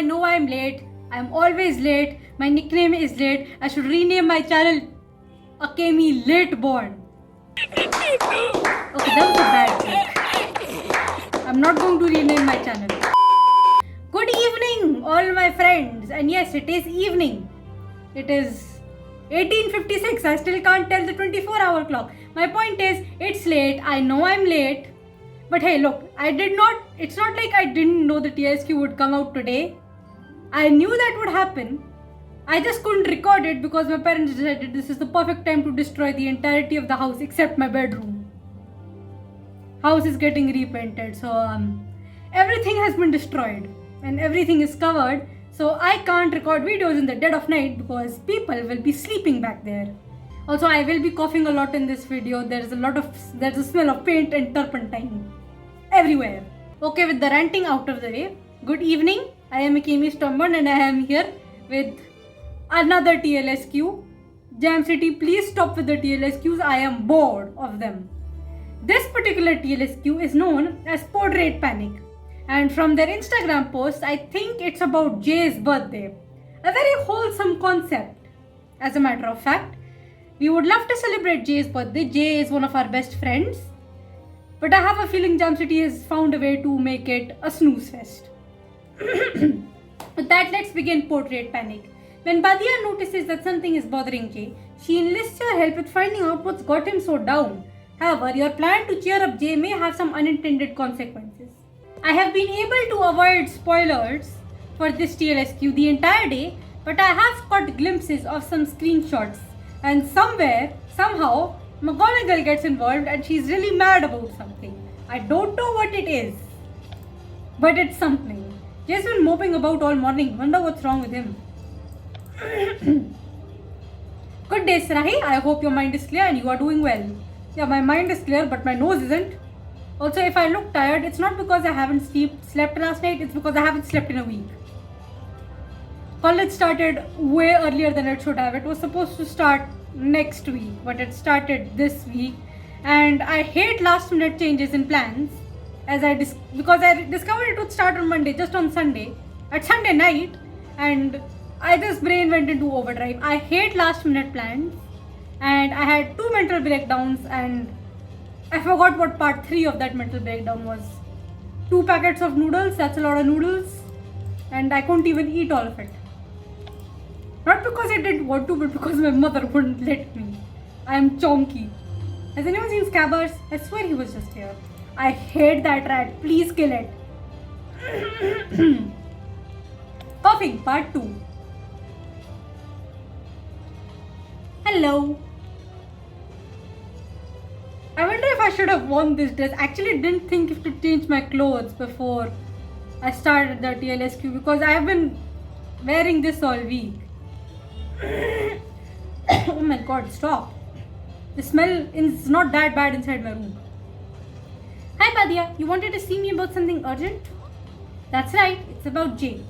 I know I'm late. I'm always late. My nickname is late. I should rename my channel Akemi Born. Okay, that was a bad joke. I'm not going to rename my channel. Good evening, all my friends. And yes, it is evening. It is 18:56. I still can't tell the 24-hour clock. My point is, it's late. I know I'm late. But hey, look, it's not like I didn't know the TLSQ would come out today. I knew that would happen. I just couldn't record it because my parents decided this is the perfect time to destroy the entirety of the house except my bedroom. House is getting repainted, so everything has been destroyed and everything is covered. So I can't record videos in the dead of night because people will be sleeping back there. Also, I will be coughing a lot in this video. There's a smell of paint and turpentine everywhere. Okay, with the ranting out of the way, good evening. I am akemistormborn and I am here with another TLSQ. Jam City, please stop with the TLSQs. I am bored of them. This particular TLSQ is known as Portrait Panic. And from their Instagram post, I think it's about Jay's birthday. A very wholesome concept. As a matter of fact, we would love to celebrate Jay's birthday. Jay is one of our best friends. But I have a feeling Jam City has found a way to make it a snooze fest. With that, let's begin Portrait Panic. When Badia notices that something is bothering Jay, she enlists your help with finding out what's got him so down. However, your plan to cheer up Jay may have some unintended consequences. I have been able to avoid spoilers for this TLSQ the entire day, but I have caught glimpses of some screenshots. And somehow, McGonagall gets involved and she's really mad about something. I don't know what it is, but it's something. Jay's been moping about all morning. Wonder what's wrong with him. Good day, Sarahi. I hope your mind is clear and you are doing well. Yeah, my mind is clear, but my nose isn't. Also, if I look tired, it's not because I haven't slept last night. It's because I haven't slept in a week. College started way earlier than it should have. It was supposed to start next week, but it started this week. And I hate last minute changes in plans. Because I discovered it would start on Monday, just on Sunday, at Sunday night, and this brain went into overdrive. I hate last minute plans, and I had 2 mental breakdowns, and I forgot what part 3 of that mental breakdown was. 2 packets of noodles, that's a lot of noodles, and I couldn't even eat all of it. Not because I didn't want to, but because my mother wouldn't let me. I am chonky. Has anyone seen Scabbers? I swear he was just here. I hate that rat. Please kill it. Coughing, part 2. Hello. I wonder if I should have worn this dress. Actually, didn't think if to change my clothes before I started the TLSQ because I have been wearing this all week. Oh my god, stop. The smell is not that bad inside my room. Hi Badia, you wanted to see me about something urgent? That's right, it's about Jay.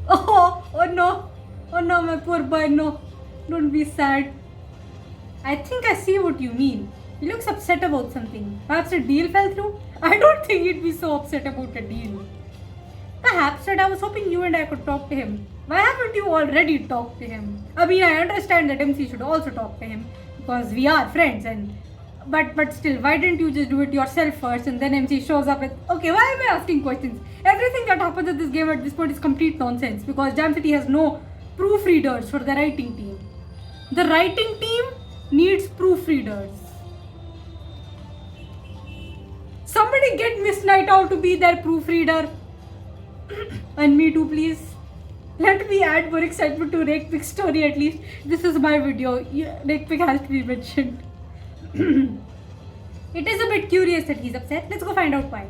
Oh no, my poor boy, no. Don't be sad. I think I see what you mean. He looks upset about something. Perhaps a deal fell through? I don't think he'd be so upset about a deal. Perhaps, but I was hoping you and I could talk to him. Why haven't you already talked to him? I mean, I understand that MC should also talk to him because we are friends but still, why didn't you just do it yourself first and then MC shows up with, okay, why am I asking questions? Everything that happens at this game at this point is complete nonsense because Jam City has no proofreaders for the writing team. The writing team needs proofreaders. Somebody get Miss Night Owl to be their proofreader. And me too, please. Let me add more excitement to Rake Pig's story at least. This is my video. Rake Pig has to be mentioned. It is a bit curious that he's upset. Let's go find out why.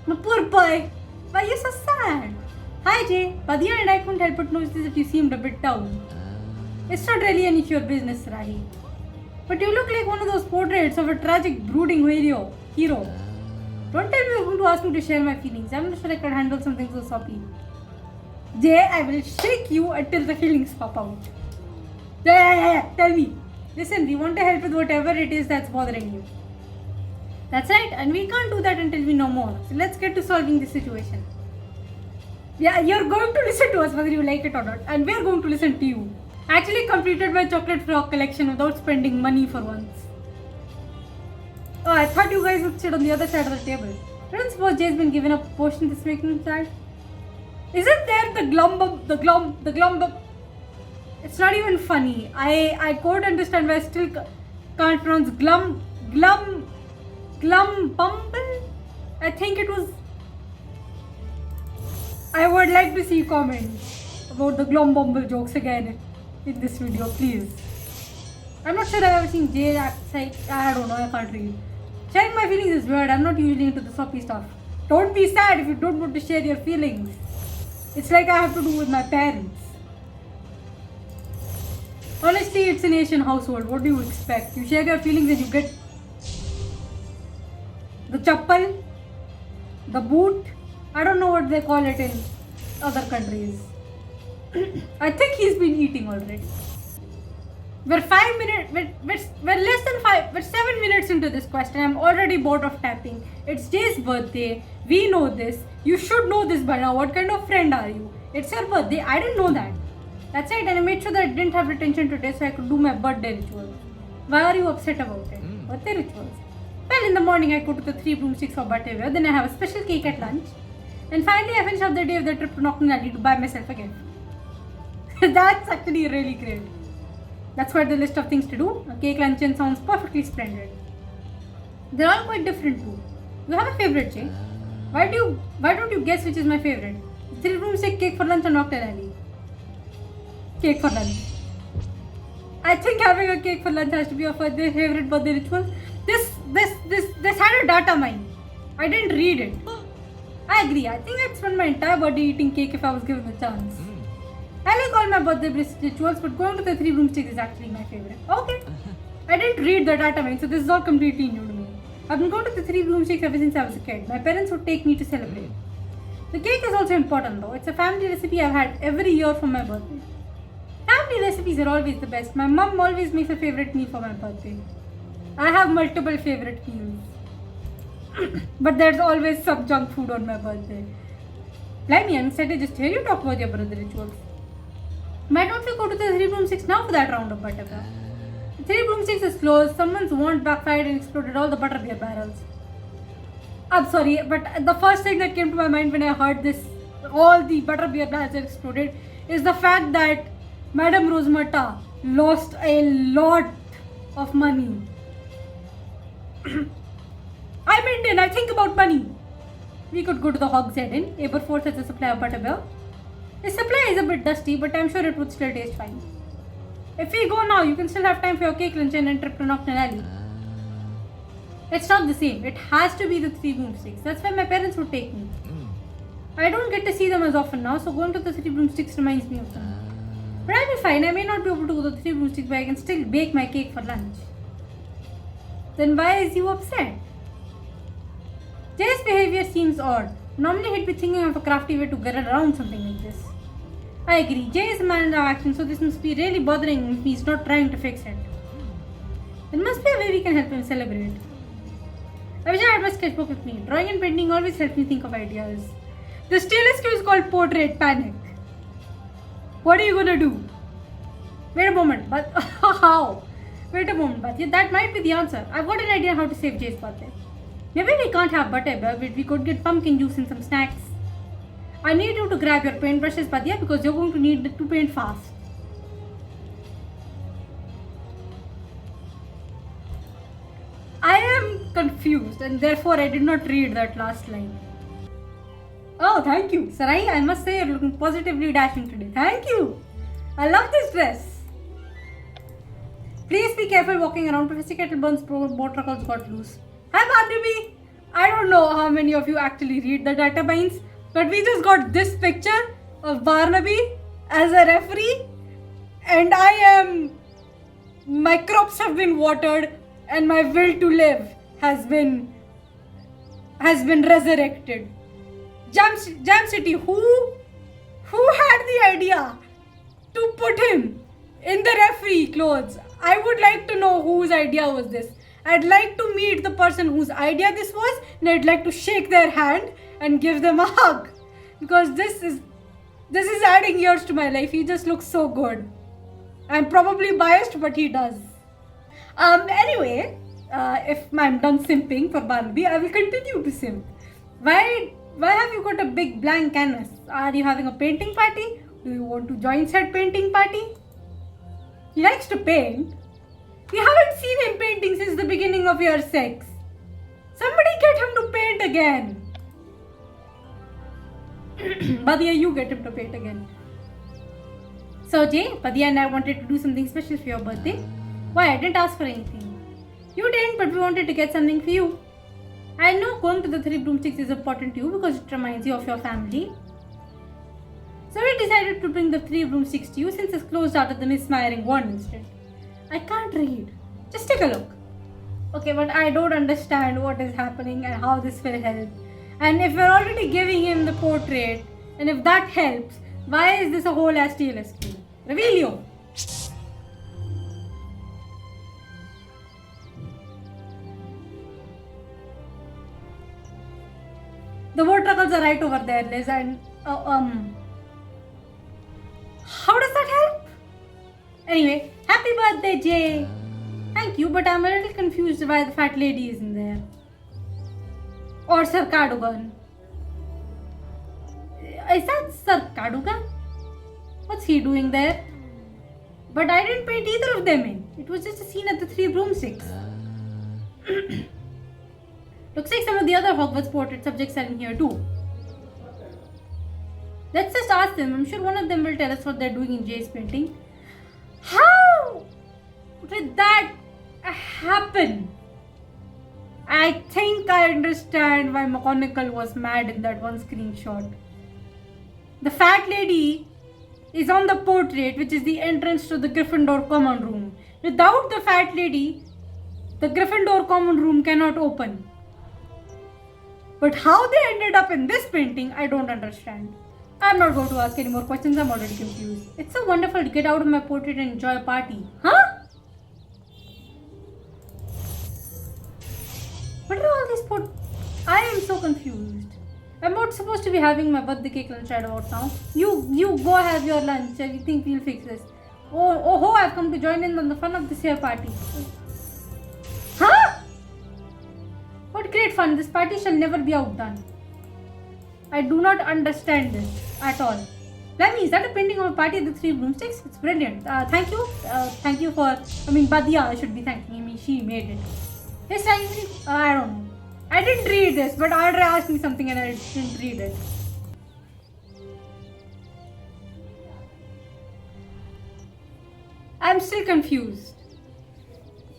My poor boy. Why are you so sad? Hi Jay. Badia and I couldn't help but notice that you seemed a bit down. It's not really any of your business, Rahi. But you look like one of those portraits of a tragic, brooding hero. Don't tell me you're going to ask me to share my feelings. I'm not sure I can handle something so soppy. Jay, I will shake you until the feelings pop out. Yeah. Tell me. Listen, we want to help with whatever it is that's bothering you. That's right, and we can't do that until we know more. So let's get to solving the situation. Yeah, you're going to listen to us whether you like it or not, and we're going to listen to you. I actually completed my chocolate frog collection without spending money for once. Oh, I thought you guys would sit on the other side of the table. I don't suppose Jay's been given a potion that's making him sad. Isn't there the glum? It's not even funny. I could understand, but I still can't pronounce glum bumble. I think it was. I would like to see comments about the glum bumble jokes again in this video, please. I'm not sure I've ever seen Jay act like, I don't know, I can't read. Sharing my feelings is weird. I'm not usually into the soppy stuff. Don't be sad if you don't want to share your feelings. It's like I have to do with my parents. Honestly, it's an Asian household. What do you expect? You share your feelings and you get the chappal, the boot. I don't know what they call it in other countries. I think he's been eating already. We're 7 minutes into this quest and I'm already bored of tapping. It's Jay's birthday. We know this. You should know this by now. What kind of friend are you? It's your birthday. I didn't know that. That's right, and I made sure that I didn't have retention today so I could do my birthday ritual. Why are you upset about it? Birthday rituals? Well, in the morning I go to the 3 broomsticks for birthday, then I have a special cake at lunch. And finally I finish off the day of the trip to Knocknally to buy myself a gift. That's actually really great. That's quite the list of things to do. A cake luncheon sounds perfectly splendid. They're all quite different too. You have a favorite, Jay? Why don't you guess which is my favorite? 3 broomstick cake for lunch or Knocknally? Cake for lunch. I think having a cake for lunch has to be your favorite birthday ritual. This had a data mine. I didn't read it. I agree. I think I'd spend my entire birthday eating cake if I was given the chance. I like all my birthday rituals, but going to the 3 broomsticks is actually my favorite. Okay. I didn't read the data mine, so this is all completely new to me. I've been going to the 3 broomsticks ever since I was a kid. My parents would take me to celebrate. The cake is also important though. It's a family recipe I've had every year for my birthday. Family recipes are always the best. My mom always makes a favorite meal for my birthday. I have multiple favorite meals. But there's always some junk food on my birthday. Blimey, I'm excited just to hear you talk about your birthday rituals. Why don't we go to the 3 broomsticks now for that round of butterbeer? The 3 broomsticks is closed. Someone's wand backfired and exploded all the butterbeer barrels. I'm sorry, but the first thing that came to my mind when I heard this, all the butterbeer barrels exploded, is the fact that Madame Rosmata lost a lot of money. I'm Indian, I think about money. We could go to the Hogshead Inn. Aberforth has a supply of butterbeer. The supply is a bit dusty, but I'm sure it would still taste fine. If we go now, you can still have time for your cake luncheon and trip to Knocknally. It's not the same. It has to be the 3 broomsticks. That's why my parents would take me. I don't get to see them as often now, so going to the 3 broomsticks reminds me of them. But I'll be fine. I may not be able to go to the 3 broomsticks, but I can still bake my cake for lunch. Then why is you upset? Jay's behavior seems odd. Normally he'd be thinking of a crafty way to get around something like this. I agree. Jay is a man of action, so this must be really bothering him if he's not trying to fix it. There must be a way we can help him celebrate. I wish I had my sketchbook with me. Drawing and painting always help me think of ideas. This TLSQ is called Portrait Panic. What are you gonna do? Wait a moment, but how? Wait a moment, but that might be the answer. I've got an idea how to save Jay's birthday. Maybe we can't have butterbeer, but we could get pumpkin juice and some snacks. I need you to grab your paintbrushes, Badya, because you're going to need it to paint fast. I am confused and therefore I did not read that last line. Oh, thank you. Sarai, I must say you're looking positively dashing today. Thank you. I love this dress. Please be careful walking around. Professor Kettleburn's boat records got loose. Hi, Barnaby. I don't know how many of you actually read the data binds, but we just got this picture of Barnaby as a referee, and my crops have been watered, and my will to live has been resurrected. Jam City, who had the idea to put him in the referee clothes? I would like to know whose idea was this. I'd like to meet the person whose idea this was, and I'd like to shake their hand and give them a hug. Because this is adding years to my life. He just looks so good. I'm probably biased, but he does. Anyway, if I'm done simping for Barnaby, I will continue to simp. Why have you got a big blank canvas? Are you having a painting party? Do you want to join said painting party? He likes to paint. You haven't seen him painting since the beginning of your sex. Somebody get him to paint again. Badia, you get him to paint again. So Jay, Badia and I wanted to do something special for your birthday. Why? I didn't ask for anything. You didn't, but we wanted to get something for you. I know going to the 3 broomsticks is important to you because it reminds you of your family. So we decided to bring the 3 broomsticks to you since it's closed after the misfiring wand incident. I can't read. Just take a look. Okay, but I don't understand what is happening and how this will help. And if we're already giving him the portrait, and if that helps, why is this a whole ass TLSQ? Reveal you. The word truckles are right over there, Liz, and how does that help? Anyway, happy birthday, Jay. Thank you, but I'm a little confused why the fat lady isn't there. Or Sir Cadogan. Is that Sir Cadogan? What's he doing there? But I didn't paint either of them in. It was just a scene at the 3 broomsticks. Looks like some of the other Hogwarts portrait subjects are in here too. Let's just ask them. I'm sure one of them will tell us what they're doing in Jay's painting. How did that happen? I think I understand why McGonagall was mad in that one screenshot. The fat lady is on the portrait, which is the entrance to the Gryffindor common room. Without the fat lady, the Gryffindor common room cannot open. But how they ended up in this painting, I don't understand. I'm not going to ask any more questions, I'm already confused. It's so wonderful to get out of my portrait and enjoy a party. Huh? What are all these I am so confused. I'm not supposed to be having my birthday cake lunch right about now. You go have your lunch and you think we'll fix this. Oh, I've come to join in on the fun of this here party. Huh? What great fun. This party shall never be outdone. I do not understand this at all. Blimey, is that a painting of a party at the 3 broomsticks? It's brilliant. Thank you. Thank you for... Badia, I should be thanking him. She made it. Yes, I don't know. I didn't read this, but Audrey asked me something and I didn't read it. I'm still confused.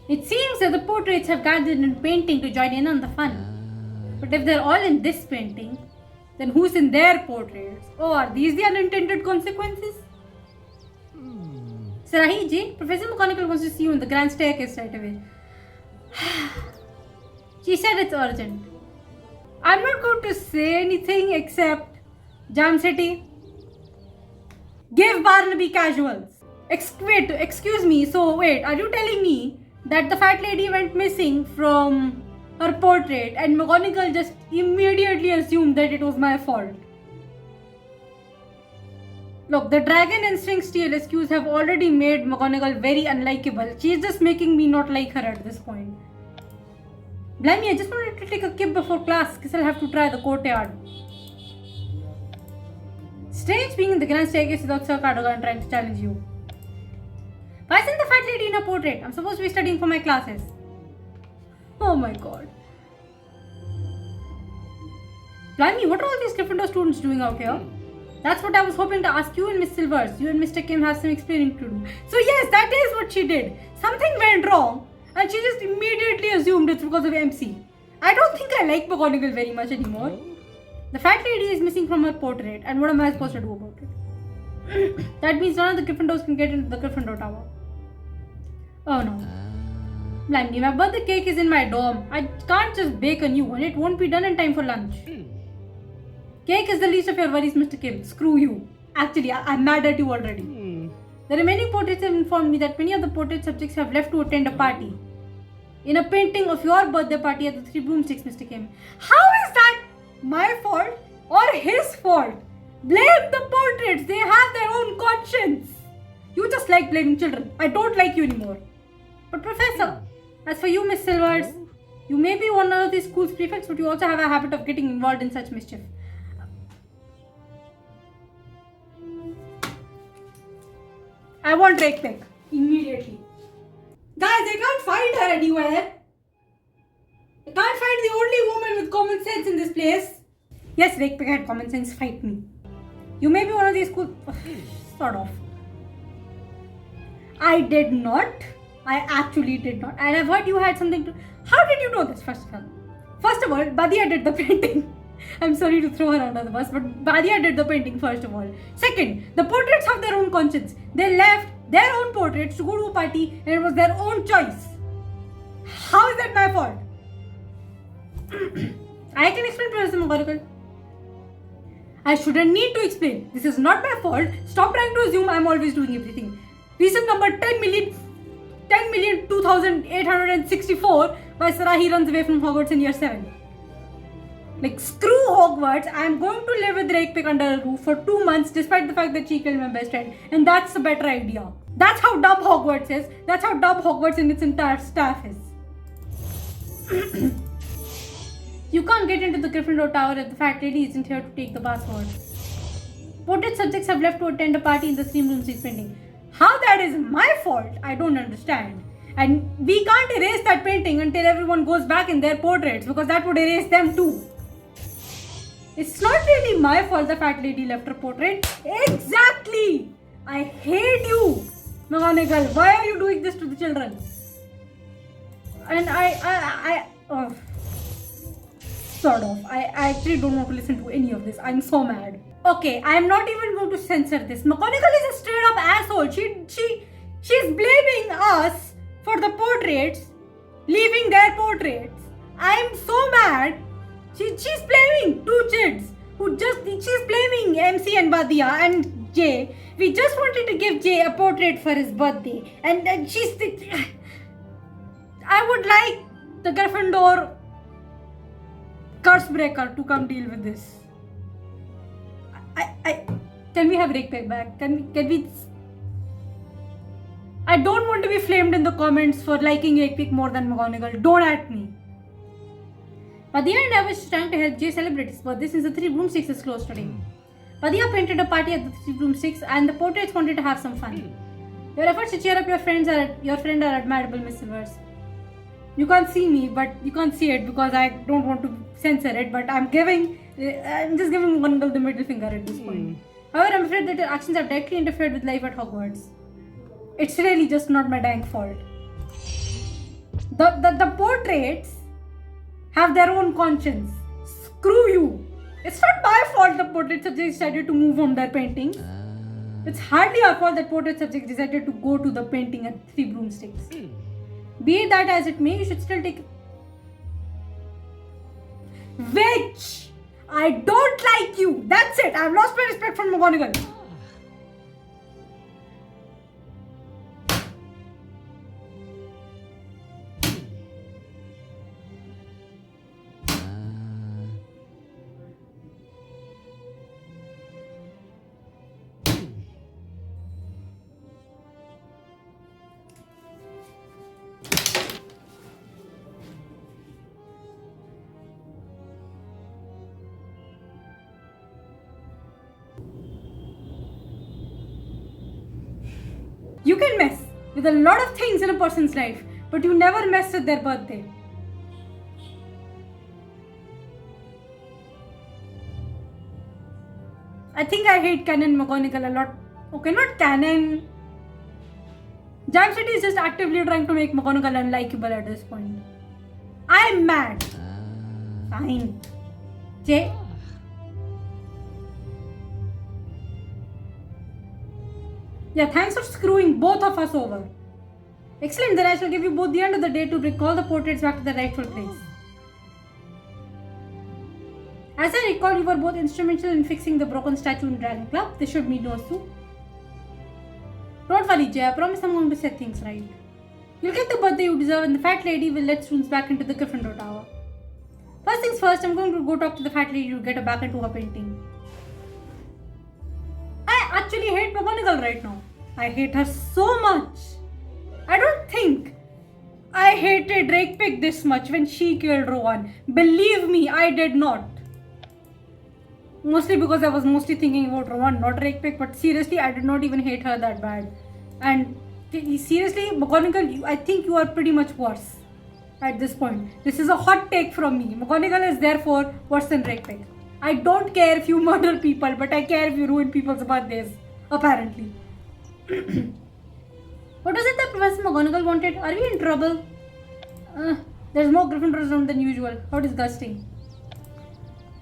It seems that the portraits have gathered in painting to join in on the fun. But if they're all in this painting, then who's in their portraits? Oh, are these the unintended consequences? Sarahi ji, Professor McGonagall wants to see you in the grand staircase right away. She said it's urgent. I'm not going to say anything except Jam City. Give Barnaby casuals. Excuse me, so wait, are you telling me that the fat lady went missing from her portrait and McGonagall just immediately assumed that it was my fault? Look, the dragon instincts TLSQs have already made McGonagall very unlikable. She's just making me not like her at this point. Blimey, I just wanted to take a kip before class because I'll have to try the courtyard. Strange being in the grand staircase without Sir Cadogan trying to challenge you. Why isn't the fat lady in her portrait? I'm supposed to be studying for my classes. Oh my god. Blimey, what are all these Gryffindor students doing out here? That's what I was hoping to ask you and Miss Silvers. You and Mr. Kim have some explaining to do. So yes, that is what she did. Something went wrong and she just immediately assumed it's because of MC. I don't think I like McGonagall very much anymore. The fat lady is missing from her portrait, and what am I supposed to do about it? That means none of the Gryffindors can get into the Gryffindor Tower. Oh no. Blimey, my birthday cake is in my dorm. I can't just bake a new one. It won't be done in time for lunch. Cake is the least of your worries, Mr. Kim. Screw you. Actually, I'm mad at you already. The remaining portraits have informed me that many of the portrait subjects have left to attend a party. in a painting of your birthday party at the Three Broomsticks, Mr. Kim. How is that my fault or his fault? Blame the portraits. They have their own conscience. You just like blaming children. I don't like you anymore. But Professor, as for you, Miss Silvers, you may be one of these school's prefects, but you also have a habit of getting involved in such mischief. I want Drake back immediately. Guys, I can't find her anywhere. I can't find the only woman with common sense in this place. Yes, Drake Pick had common sense. Fight me. You may be one of these school... sort of. I did not. I actually did not. And I've heard you had something to... How did you know this, first of all? First of all, Badia did the painting. I'm sorry to throw her under the bus, but Badia did the painting, first of all. Second, the portraits have their own conscience. They left their own portraits to go to a party and it was their own choice. How is that my fault? I can explain, Professor McGonagall. I shouldn't need to explain. This is not my fault. Stop trying to assume I'm always doing everything. Reason number 10,002,864 why Sarahi runs away from Hogwarts in year 7. Like, screw Hogwarts. I'm going to live with Drake Pick under a roof for 2 months despite the fact that she killed my best friend. And that's a better idea. That's how dumb Hogwarts is. That's how dumb Hogwarts and its entire staff is. You can't get into the Gryffindor Tower if the fat lady isn't here to take the password. Portrait subjects have left to attend a party in the Three Broomsticks painting. How that is my fault, I don't understand. And we can't erase that painting until everyone goes back in their portraits because that would erase them too. It's not really my fault the fat lady left her portrait. Exactly! I hate you, McGonagall. Why are you doing this to the children? And sort of. I actually don't want to listen to any of this. I'm so mad. Okay, I'm not even going to censor this. McGonagall is a straight up asshole. She's blaming us for the portraits, leaving their portraits. I'm so mad. She's blaming two kids she's blaming MC and Badia and Jay. We just wanted to give Jay a portrait for his birthday. And I would like the Gryffindor curse breaker to come deal with this. Can we have Rick back? Can we? I don't want to be flamed in the comments for liking Rick Pick more than McGonagall. Don't at me. Badia and I was trying to help Jay celebrate his birthday since the Three Broomsticks is closed today. Badia painted a party at the Three Broomsticks and the portraits wanted to have some fun. Your efforts to cheer up your friend are admirable, Miss Silvers. You can't see me, but you can't see it because I don't want to censor it, but I'm just giving McGonagall the middle finger at this point. However, I'm afraid that your actions have directly interfered with life at Hogwarts. It's really just not my dang fault. The portraits have their own conscience. Screw you. It's not my fault the portrait subjects decided to move on their painting. It's hardly our fault that portrait subjects decided to go to the painting at Three Broomsticks. Be that as it may, you should still take... Which? I don't like you. That's it. I've lost my respect for McGonagall. You can mess with a lot of things in a person's life, but you never mess with their birthday. I think I hate Canon McGonagall a lot. Okay, not Canon. Jam City is just actively trying to make McGonagall unlikable at this point. I'm mad. Fine. Jay? Yeah, thanks for screwing both of us over. Excellent, then I shall give you both the end of the day to recall the portraits back to their rightful place. As I recall, you were both instrumental in fixing the broken statue in Dragon Club. This should mean no soup. Don't worry, Jay. I promise I'm going to set things right. You'll get the birthday you deserve, and the fat lady will let students back into the Gryffindor Tower. First things first, I'm going to go talk to the fat lady to get her back into her painting. I actually hate McGonagall right now. I hate her so much. I don't think I hated Rakepick this much when she killed Rowan. Believe me, I did not. Mostly because I was mostly thinking about Rowan, not Rakepick. But seriously, I did not even hate her that bad. And seriously, McGonagall, I think you are pretty much worse at this point. This is a hot take from me. McGonagall is therefore worse than Rakepick. I don't care if you murder people, but I care if you ruin people's birthdays, apparently. What was it that Professor McGonagall wanted? Are we in trouble? There's more Gryffindors around than usual. How disgusting.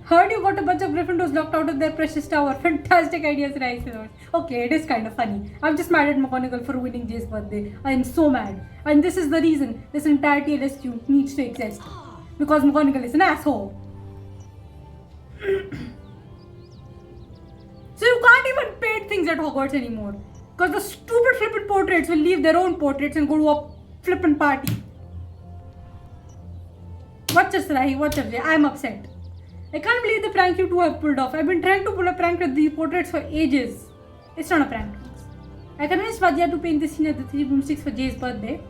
Heard you got a bunch of Gryffindors locked out of their precious tower. Fantastic ideas, Rice. Okay, it is kind of funny. I'm just mad at McGonagall for ruining Jay's birthday. I am so mad. And this is the reason this entire TLSQ needs to exist. Because McGonagall is an asshole. So you can't even paint things at Hogwarts anymore. Because the stupid flippant portraits will leave their own portraits and go to a flippant party. Watch us, Rahi. Watch us. I'm upset. I can't believe the prank you two have pulled off. I've been trying to pull a prank with these portraits for ages. It's not a prank. I convinced Vadya to paint this scene at the 3 broomsticks for Jay's birthday.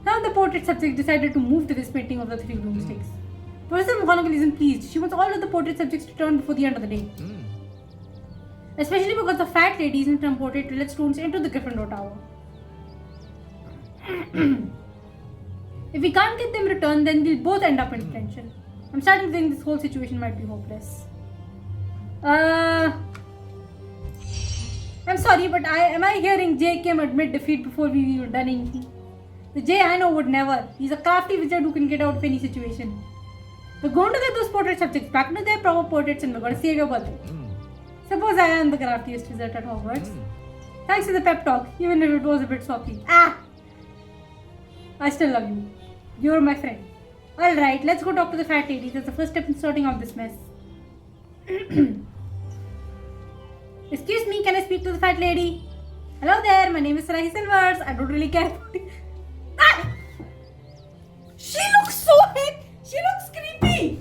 Now the portrait subject decided to move to this painting of the 3 broomsticks. Professor McGonagall isn't pleased. She wants all of the portrait subjects to turn before the end of the day. Especially because the fat lady isn't from portrait to let students into the Gryffindor Tower. If we can't get them returned, then we'll both end up in detention. I'm starting to think this whole situation might be hopeless. I'm sorry, but am I hearing Jay came admit defeat before we've even done anything? The Jay I know would never. He's a crafty wizard who can get out of any situation. We're going to get those portrait subjects back into their proper portraits and we're going to save your birthday. Suppose I am the craftiest wizard at Hogwarts. Thanks to the pep talk, even if it was a bit soppy. I still love you. You're my friend. Alright, let's go talk to the fat lady. That's the first step in sorting out this mess. Excuse me, can I speak to the fat lady? Hello there, my name is Rahi Silvers. I don't really care about it. She looks so hit. She looks creepy.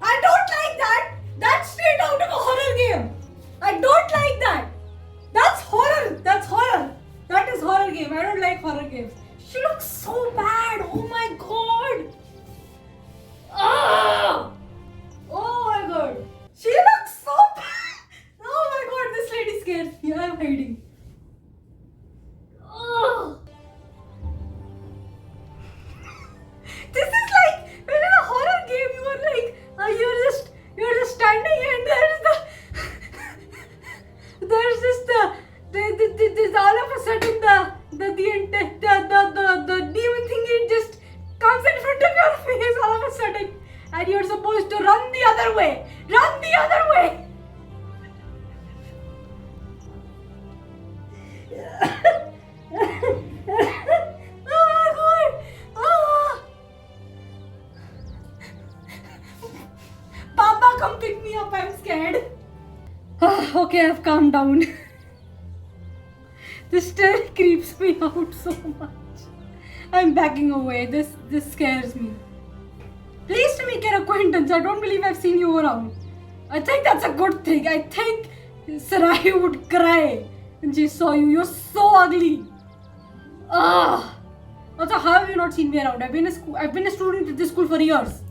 I don't like that. That's straight out of a horror game. I don't like that. That's horror. That's horror. That is horror game. I don't like horror games. She looks so bad. Oh my god. Oh my god. She looks so bad. Oh my god. This lady scares me. I'm hiding. This is like when in a horror game you are like you're just standing and there's all of a sudden the demon thing, it just comes in front of your face all of a sudden and you're supposed to run the other way. Run the other way. Papa, come pick me up. I'm scared. Okay, I've calmed down. This still creeps me out so much. I'm backing away. This scares me. Pleased to make your acquaintance. I don't believe I've seen you around. I think that's a good thing. I think Sarai would cry when she saw you. You're so ugly. Also, how have you not seen me around? I've been a student at this school for years.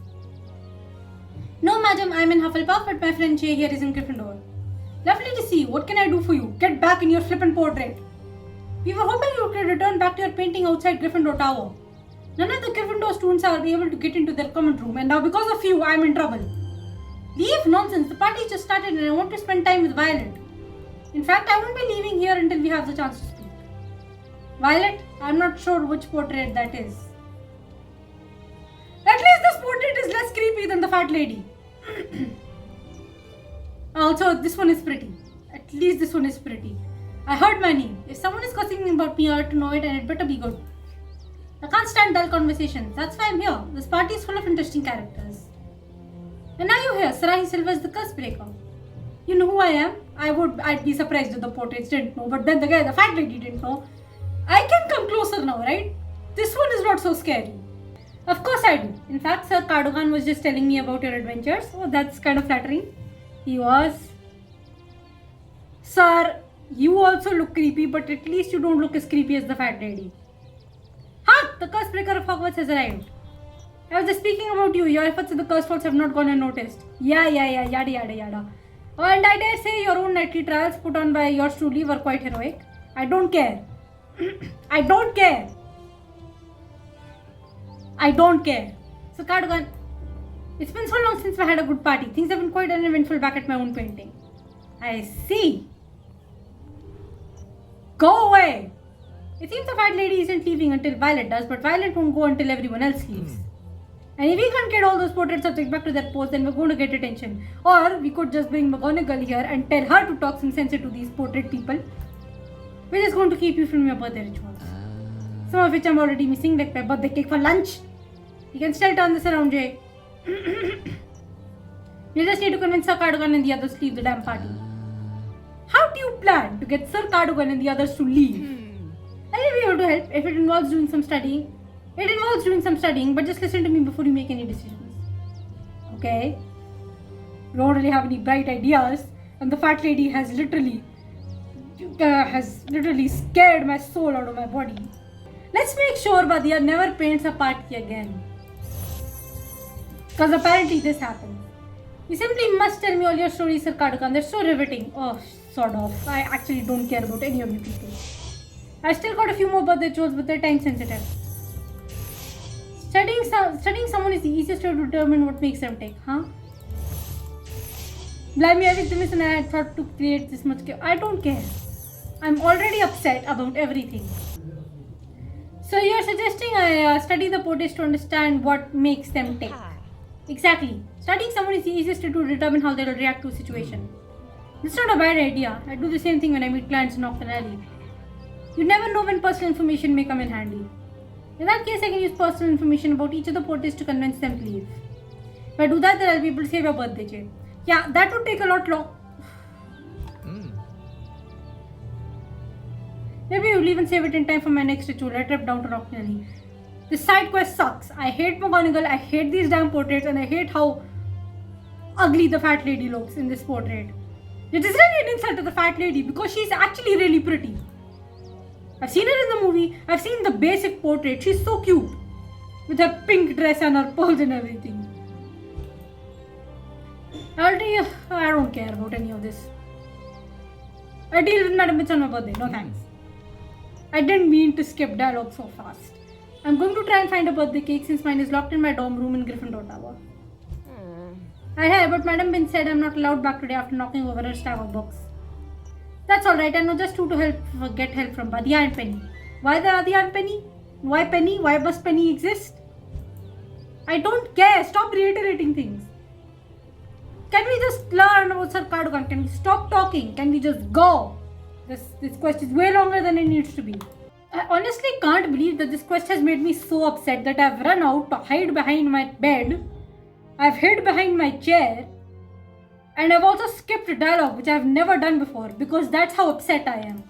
No, madam, I'm in Hufflepuff, but my friend Jay here is in Gryffindor. Lovely to see you. What can I do for you? Get back in your flippant portrait. We were hoping you could return back to your painting outside Gryffindor Tower. None of the Gryffindor students are able to get into their common room, and now because of you, I'm in trouble. Leave? Nonsense. The party just started and I want to spend time with Violet. In fact, I won't be leaving here until we have the chance to speak. Violet, I'm not sure which portrait that is. At least this portrait is less creepy than the fat lady. Also, this one is pretty. At least this one is pretty. I heard my name. If someone is gossiping about me, I ought to know it and it better be good. I can't stand dull conversations. That's why I'm here. This party is full of interesting characters. And now you're here. Sarai Silva is the curse breaker. You know who I am? I'd be surprised if the portraits didn't know. But then the fat lady didn't know. I can come closer now, right? This one is not so scary. Of course I do. In fact, Sir Cardogan was just telling me about your adventures. Oh, that's kind of flattering. He was. Sir, you also look creepy, but at least you don't look as creepy as the fat lady. Ha! The curse breaker of Hogwarts has arrived. I was just speaking about you. Your efforts in the curse faults have not gone unnoticed. Yeah, yada yada. Oh, and I dare say your own nightly trials put on by yours truly were quite heroic. I don't care. I don't care. I don't care. So Cardogan, it's been so long since I had a good party. Things have been quite uneventful back at my own painting. I see. Go away. It seems the fat lady isn't leaving until Violet does, but Violet won't go until everyone else leaves. And if we can't get all those portrait subjects back to their post, then we're going to get attention. Or we could just bring McGonagall here and tell her to talk some sense into these portrait people. We're just going to keep you from your birthday rituals. Some of which I'm already missing, like my birthday cake for lunch. You can still turn this around, Jay. You just need to convince Sir Cardogan and the others to leave the damn party. How do you plan to get Sir Cardogan and the others to leave? I'll be able to help if it involves doing some studying. It involves doing some studying, but just listen to me before you make any decisions. Okay? You don't really have any bright ideas, and the fat lady has literally scared my soul out of my body. Let's make sure Badia never paints a party again. Because apparently this happened. You simply must tell me all your stories, Sir Cardogan. They're so riveting. Oh, sort of. I actually don't care about any of you people. I still got a few more birthday chores, but they're time sensitive. Studying someone is the easiest way to determine what makes them tick, huh? Blimey, I think the mission I had thought to create this much chaos. I don't care. I'm already upset about everything. So you're suggesting I study the portraits to understand what makes them tick. Exactly. Studying someone is the easiest way to determine how they will react to a situation. It's not a bad idea. I do the same thing when I meet clients in Nocturne Alley. You never know when personal information may come in handy. In that case, I can use personal information about each of the portraits to convince them to leave. If I do that, then I'll be able to save your birthday, Jay. Yeah, that would take a lot long. Maybe you'll even save it in time for my next ritual, a trip down to Nocturne Alley. This side quest sucks. I hate McGonagall, I hate these damn portraits, and I hate how ugly the fat lady looks in this portrait. It is really an insult to the fat lady because she's actually really pretty. I've seen her in the movie, I've seen the basic portrait, she's so cute. With her pink dress and her pearls and everything. I don't care about any of this. I deal with Madam Bitch on my birthday, no thanks. I didn't mean to skip dialogue so fast. I'm going to try and find a birthday cake since mine is locked in my dorm room in Gryffindor Tower. Hi, but Madam Bin said I'm not allowed back today after knocking over her stack of books. That's alright, I know just who to get help from, Badia and Penny. Why the Badia and Penny? Why Penny? Why must Penny exist? I don't care, stop reiterating things. Can we just learn about Sir Cardogan? Can we stop talking? Can we just go? This quest is way longer than it needs to be. I honestly can't believe that this quest has made me so upset that I've run out to hide behind my bed. I've hid behind my chair. And I've also skipped dialogue, which I've never done before, because that's how upset I am.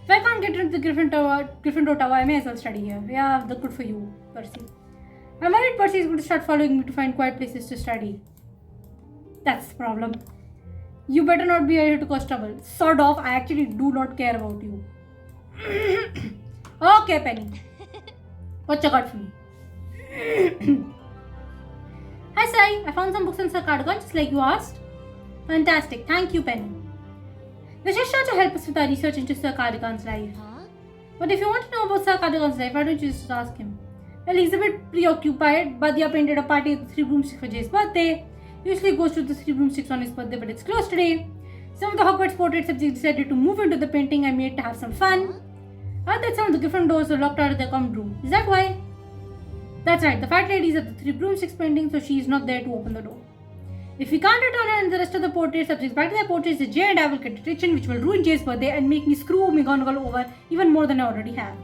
If I can't get into the Gryffindor Tower, I may as well study here. Yeah, good for you, Percy. I'm worried Percy is going to start following me to find quiet places to study. That's the problem. You better not be here to cause trouble. Sort of, I actually do not care about you. Okay, Penny. What you got for me? Hi, Sai. I found some books on Sir Cardogan, just like you asked. Fantastic. Thank you, Penny. This is sure to help us with our research into Sir Cardogan's life. But if you want to know about Sir Cardogan's life, why don't you just ask him? Well, he's a bit preoccupied. Badia painted a party at the Three Broomsticks for Jay's birthday. Usually goes to the Three Broomsticks on his birthday, but it's closed today. Some of the Hogwarts portrait subjects decided to move into the painting I made to have some fun. And that some of the Gryffindors doors were locked out of their common room. Is that why? That's right, the fat lady is at the Three Broomsticks painting, so she is not there to open the door. If we can't return her and the rest of the portrait subjects back to their portraits, then Jay and I will get detention, which will ruin Jay's birthday and make me screw McGonagall over even more than I already have.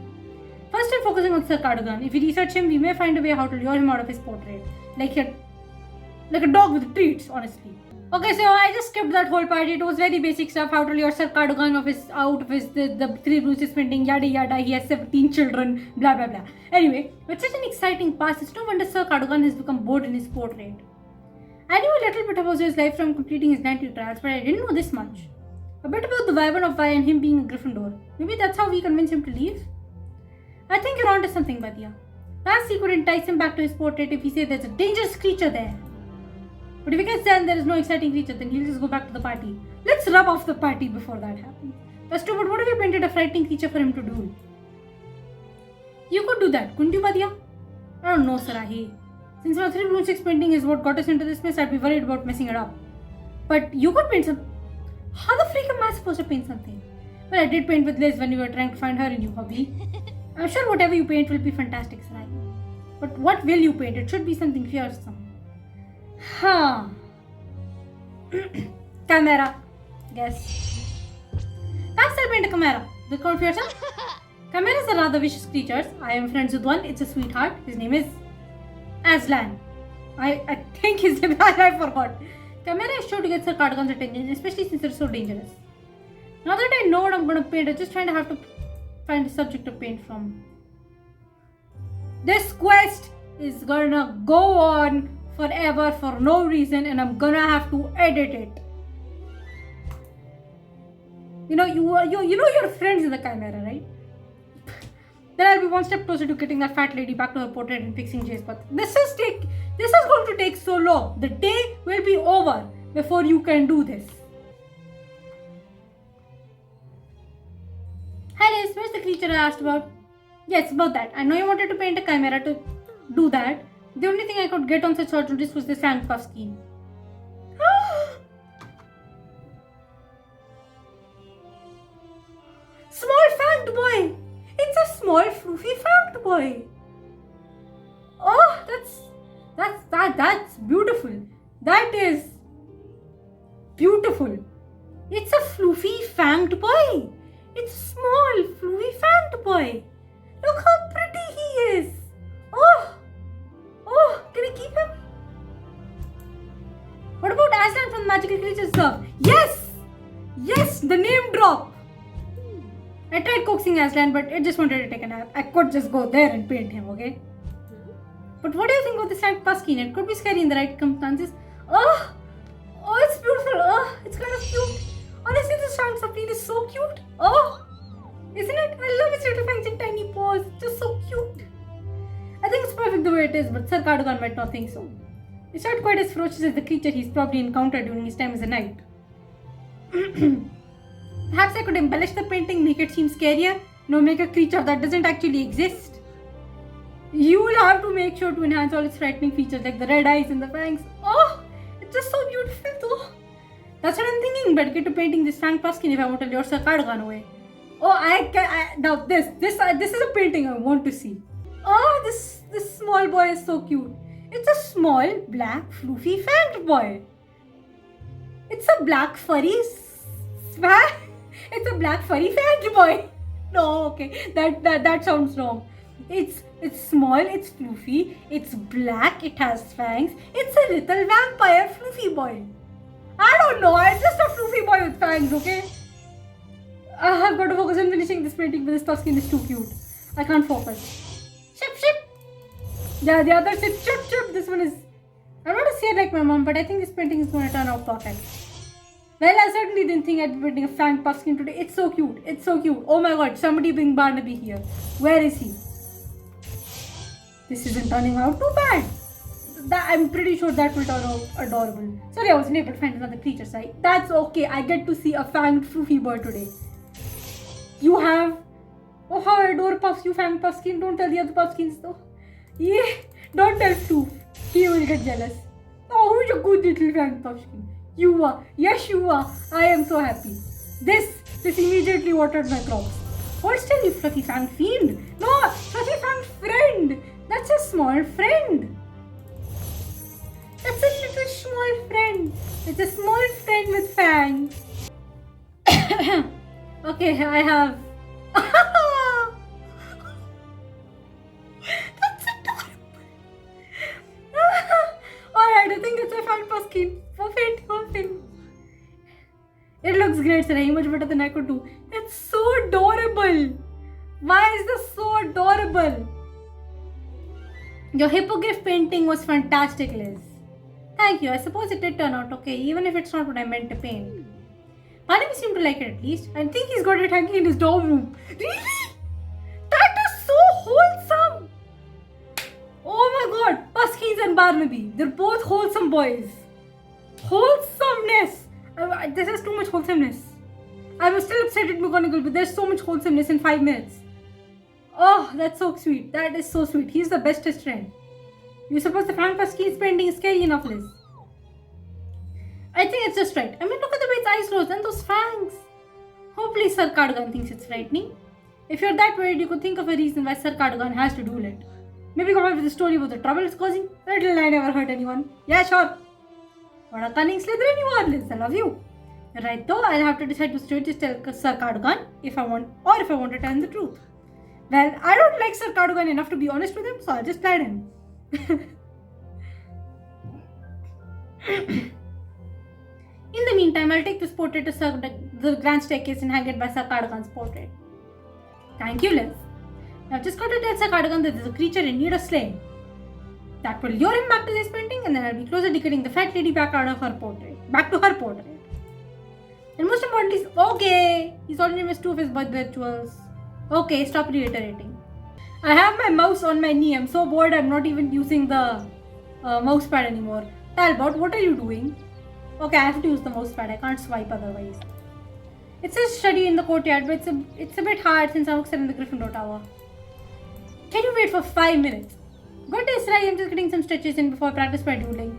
First, I'm focusing on Sir Cardogan. If we research him, we may find a way how to lure him out of his portrait. Like a dog with treats, honestly. Okay, so I just skipped that whole part. It was very basic stuff. How to lure Sir Cardogan out of his the three bruises painting, yada yada. He has 17 children, blah blah blah. Anyway, with such an exciting past, it's no wonder Sir Cardogan has become bored in his portrait. I knew a little bit about his life from completing his 90 trials, but I didn't know this much. A bit about the Wyvern of Vi and him being a Gryffindor. Maybe that's how we convince him to leave? I think you're onto something, Badya. Perhaps he could entice him back to his portrait if he said there's a dangerous creature there. But if he gets there and there is no exciting creature, then he'll just go back to the party. Let's rub off the party before that happens. But what if you painted a frightening creature for him to do? You could do that, couldn't you, Badya? I don't know, Sarahi. Since my 3 Blue 6 painting is what got us into this mess, I'd be worried about messing it up. But you could paint some... How the freak am I supposed to paint something? Well, I did paint with Liz when we were trying to find her new hobby. I'm sure whatever you paint will be fantastic, Sarahi. But what will you paint? It should be something fearsome. Huh. Camera. Guess. Perhaps I'll paint a camera. The count fearsome? Chimeras are rather vicious creatures. I am friends with one. It's a sweetheart. His name is Aslan. I think his name is I forgot. Chimera is sure to get Sir Cardogan's attention, especially since they're so dangerous. Now that I know what I'm going to paint, I just trying to have to find a subject to paint from. This quest is gonna go on forever for no reason, and I'm gonna have to edit it. You know you're friends in the Chimera, right? Then I'll be one step closer to getting that fat lady back to her portrait and fixing Jay's path. This is going to take so long. The day will be over before you can do this. Hi Liz, where's the creature I asked about? Yes, about that. I know you wanted to paint a chimera to do that. The only thing I could get on such short notice was this Frank Puff scheme. Small fanged boy! It's a small floofy fanged boy! Oh, that's beautiful. That is beautiful. It's a floofy fanged boy. It's a small floofy fanged boy. Look how pretty he is. Oh, can I keep him? What about Aslan from Magical Creatures Club? Yes, the name drop. I tried coaxing Aslan, but it just wanted to take a nap. I could just go there and paint him, okay? But what do you think of this Frank Puskin? It could be scary in the right circumstances. Oh, it's beautiful. Oh, it's kind of cute. Honestly, this Frank Puskin is so cute. Oh, isn't it? I love its little fangs and tiny paws. It's just so cute. I think it's perfect the way it is, but Sir Cardogan might not think so. It's not quite as ferocious as the creature he's probably encountered during his time as a knight. Perhaps I could embellish the painting, make it seem scarier. Make a creature that doesn't actually exist. You will have to make sure to enhance all its frightening features like the red eyes and the fangs. Oh, it's just so beautiful though. That's what I'm thinking. Better get to painting this Frank Puskin if I want to lure Sir Cardogan away. Oh, now this is a painting I want to see. Oh, this small boy is so cute. It's a small, black, floofy fanged boy. It's a black furry It's a black furry fanged boy. No, okay, that sounds wrong. It's small, it's floofy, it's black, it has fangs. It's a little vampire floofy boy. I don't know, it's just a floofy boy with fangs, okay? I've got to focus on finishing this painting, but this Tuscan is too cute. I can't focus. Ship. Yeah, the other ship, chip. This one is... I'm not a seer like my mom, but I think this painting is going to turn out perfect. Well, I certainly didn't think I'd be painting a Frank Puffskin today. It's so cute. Oh my god, somebody bring Barnaby here. Where is he? This isn't turning out too bad. I'm pretty sure that will turn out adorable. Sorry, I wasn't able to find another creature site. That's okay. I get to see a fanged floofy bird today. You have... Oh, how I adore Puffs, you fanged Puffskin. Don't tell the other Puffskins though. Yeah, don't tell Floof. He will get jealous. Oh, who's a good little fanged Puffskin? You are. Yes, you are. I am so happy. This immediately watered my crops. Hold still, you fluffy fanged fiend. No, fluffy fanged friend. That's a small friend. That's a little small friend. It's a small friend with fangs. Okay, I have... That's adorable. Alright, I think it's a fanged Puffskin. Perfect. great, sir. Much better than I could do. It's so adorable. Why is this so adorable? Your hippogriff painting was fantastic, Liz. Thank you. I suppose it did turn out okay, even if it's not what I meant to paint. Barnaby seemed to like it at least. I think he's got it hanging in his dorm room. Really? That is so wholesome. Oh my god. Puskins and Barnaby. They're both wholesome boys. Wholesomeness. This is too much wholesomeness. I was still upset at McGonagall, but there's so much wholesomeness in 5 minutes. Oh, that's so sweet. That is so sweet. He's the bestest friend. You suppose the Frank Puskins painting is scary enough, Liz? I think it's just right. I mean, look at the way its eyes close and those fangs. Hopefully Sir Cardigan thinks it's frightening. If you're that worried, you could think of a reason why Sir Cardigan has to duel it. Maybe come up with a story about the trouble it's causing. Little I never hurt anyone. Yeah, sure. What a cunning Slytherin you are, Liz. I love you. Right though, I'll have to decide to just tell Sir Cardigan if I want to tell him the truth. Well, I don't like Sir Cardigan enough to be honest with him, so I'll just lie to him. In the meantime, I'll take this portrait to the grand staircase and hang it by Sir Cardigan's portrait. Thank you, Liz. I've just got to tell Sir Cardigan that there's a creature in need of slaying. That will lure him back to this painting, and then I'll be closer to getting the fat lady back to her portrait. And most importantly, okay, he's already missed 2 of his birthday rituals. Okay, stop reiterating. I have my mouse on my knee. I'm so bored I'm not even using the mouse pad anymore. Talbot, what are you doing? Okay, I have to use the mouse pad. I can't swipe otherwise. It says study in the courtyard, but it's a bit hard since I'm upstairs in the Gryffindor Tower. Can you wait for 5 minutes? Good day, sir. I'm just getting some stretches in before I practice my dueling.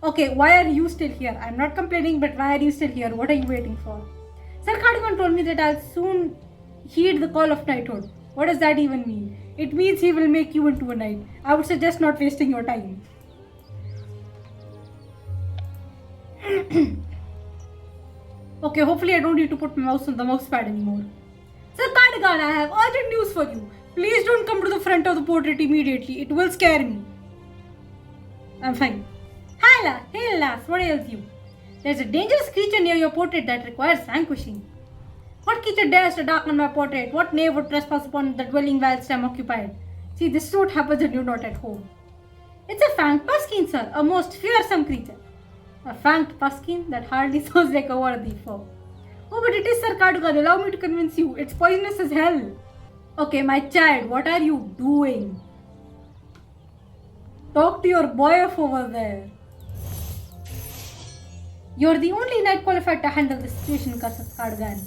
Okay, why are you still here? I'm not complaining, but why are you still here? What are you waiting for? Sir Cardigan told me that I'll soon heed the call of knighthood. What does that even mean? It means he will make you into a knight. I would suggest not wasting your time. Okay, hopefully I don't need to put my mouse on the mouse pad anymore. Sir Cardigan, I have urgent news for you. Please don't come to the front of the portrait immediately. It will scare me. I'm fine. Hey lass, what ails you? There's a dangerous creature near your portrait that requires vanquishing. What creature dares to darken my portrait? What knave would trespass upon the dwelling whilst I'm occupied? See, this is what happens when you're not at home. It's a fanged puskin, sir, a most fearsome creature. A fanged puskin? That hardly sounds like a worthy foe. Oh, but it is, Sir Cardigan. Allow me to convince you. It's poisonous as hell. Okay, my child, what are you doing? Talk to your boy over there. You're the only knight qualified to handle this situation, Sir Cardigan.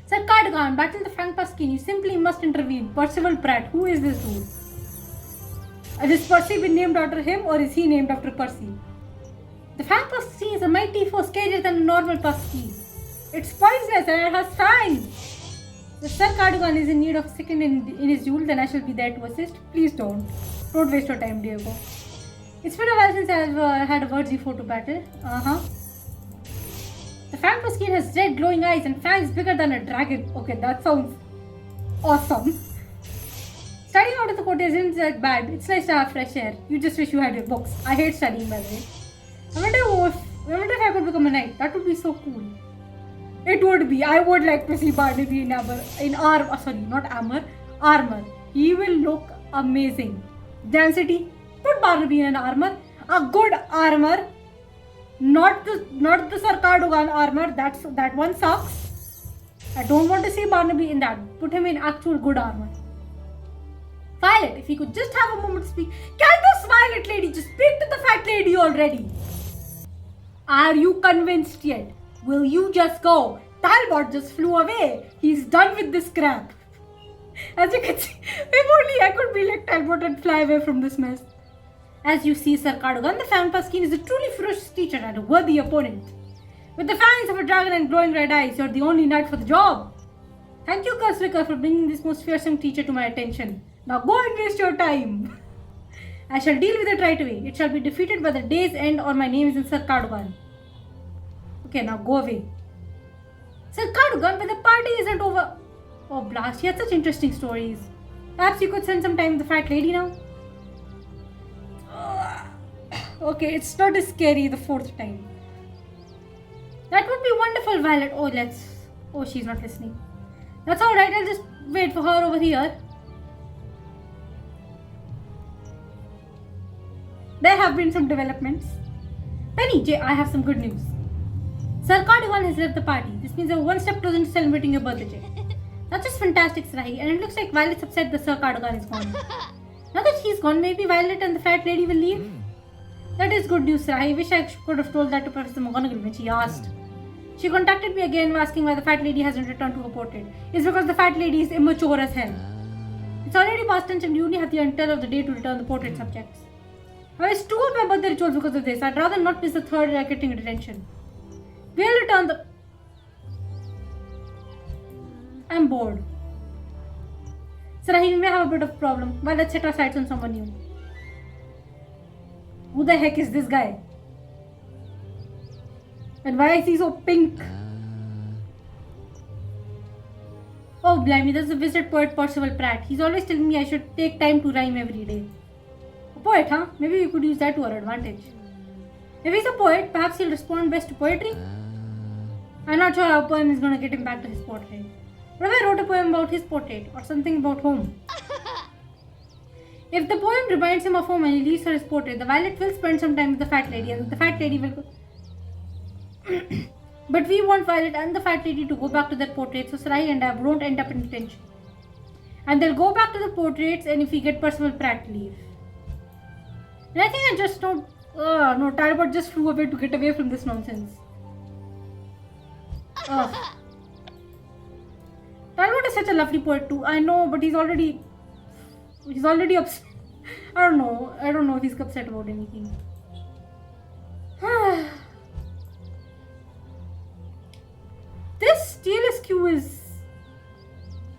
Sir Cardigan, battle the fanged puskin. You simply must intervene. Percival Pratt, who is this dude? Has Percy been named after him, or is he named after Percy? The fanged puskin is a mighty foe, scarier than a normal puskin. It's poisonous and it has fangs. If Sir Cardigan is in need of a second in his duel, then I shall be there to assist. Please don't. Don't waste your time, Diego. It's been a while since I've had a worthy foe to battle. The fanged puskin has red glowing eyes and fangs bigger than a dragon. Okay, that sounds awesome. Studying out of the courtyard isn't that bad. It's nice to have fresh air. You just wish you had your books. I hate studying, by the way. I wonder if I could become a knight. That would be so cool. It would be. I would like to see Barnaby in armor. He will look amazing. Density. Put Barnaby in an armor. A good armor. Not the Sir Cardigan armor. That one sucks. I don't want to see Barnaby in that. Put him in actual good armor. Violet, if you could just have a moment to speak. Can this Violet lady just speak to the fat lady already? Are you convinced yet? Will you just go? Talbot just flew away. He's done with this crap. As you can see, if only I could be like Talbot and fly away from this mess. As you see, Sir Cardigan, the fanged puskin is a truly ferocious teacher and a worthy opponent. With the fangs of a dragon and glowing red eyes, you're the only knight for the job. Thank you, Curswicker, for bringing this most fearsome teacher to my attention. Now go and waste your time. I shall deal with it right away. It shall be defeated by the day's end or my name is in Sir Cardigan. Okay, now go away. Sir Cardigan, but the party isn't over. Oh blast, he had such interesting stories. Perhaps you could spend some time with the fat lady now? Okay, it's not as scary the 4th time. That would be wonderful, Violet. Oh, she's not listening. That's alright, I'll just wait for her over here. There have been some developments. Penny, Jay, I have some good news. Sir Cardigan has left the party. This means we're one step closer to celebrating your birthday, Jay. That's just fantastic, Sarahi. And it looks like Violet's upset that Sir Cardigan is gone. Now that he's gone, maybe Violet and the fat lady will leave? That is good news, Sarahi. I wish I could have told that to Professor McGonagall when she asked. She contacted me again asking why the fat lady hasn't returned to her portrait. It's because the fat lady is immature as hell. It's already past tense and you only have the entire of the day to return the portrait subjects. I screwed up my birthday rituals because of this. I'd rather not miss the third getting detention. We'll return the... I'm bored. Sarahi, we may have a bit of problem. Well, let's set our sights on someone new. Who the heck is this guy? And why is he so pink? Oh, blimey, that's the wizard poet Percival Pratt. He's always telling me I should take time to rhyme every day. A poet, huh? Maybe we could use that to our advantage. If he's a poet, perhaps he'll respond best to poetry? I'm not sure how a poem is going to get him back to his portrait. What if I wrote a poem about his portrait or something about home? If the poem reminds him of home and he leaves for his portrait, the Violet will spend some time with the fat lady and the fat lady will... But we want Violet and the fat lady to go back to their portraits so Sarai and I won't end up in detention. And they'll go back to the portraits and if we get Percival Pratt to leave. And I think I just don't... no, Talbot just flew away to get away from this nonsense. Talbot is such a lovely poet too. I know, but he's already upset. I don't know if he's upset about anything. This TLSQ is...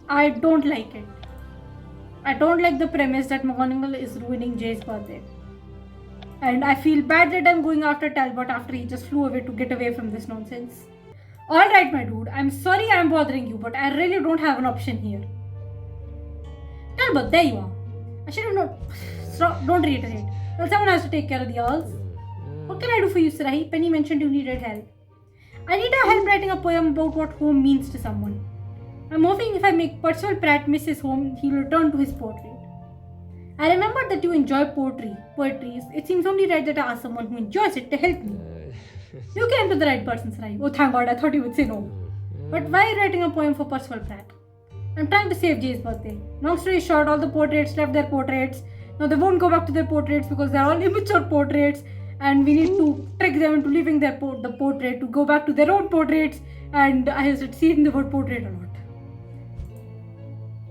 I don't like it. I don't like the premise that McGonagall is ruining Jay's birthday. And I feel bad that I'm going after Talbot after he just flew away to get away from this nonsense. Alright, my dude, I'm sorry I'm bothering you, but I really don't have an option here. Talbot, there you are. I should have known. Stop, don't reiterate. Well, someone has to take care of the owls. What can I do for you, Sarahi? Penny mentioned you needed help. I need your help writing a poem about what home means to someone. I'm hoping if I make Percival Pratt miss his home, he'll return to his portrait. I remembered that you enjoy poetry. It seems only right that I ask someone who enjoys it to help me. You came to the right person, Sarai. Oh, thank God, I thought you would say no. But why are you writing a poem for Percival Pratt? I'm trying to save Jay's birthday. Long story short, all the portraits left their portraits. Now they won't go back to their portraits because they're all immature portraits. And we need to trick them into leaving the portrait to go back to their own portraits. And I have seen the word portrait a lot.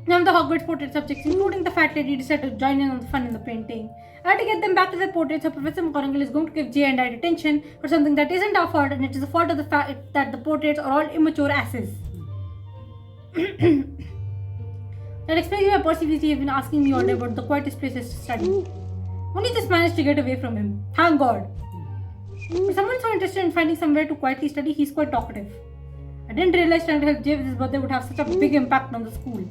Now the Hogwarts portrait subjects, including the fat lady, decided to join in on the fun in the painting. I had to get them back to their portraits, so Professor McGonagall is going to give Jay and I detention for something that isn't our fault, and it is the fault of the fact that the portraits are all immature asses. That explains why Percy Weasley has been asking me all day about the quietest places to study. Only just managed to get away from him. Thank God. For someone so interested in finding somewhere to quietly study, he's quite talkative. I didn't realize trying to help Jay with his birthday would have such a big impact on the school.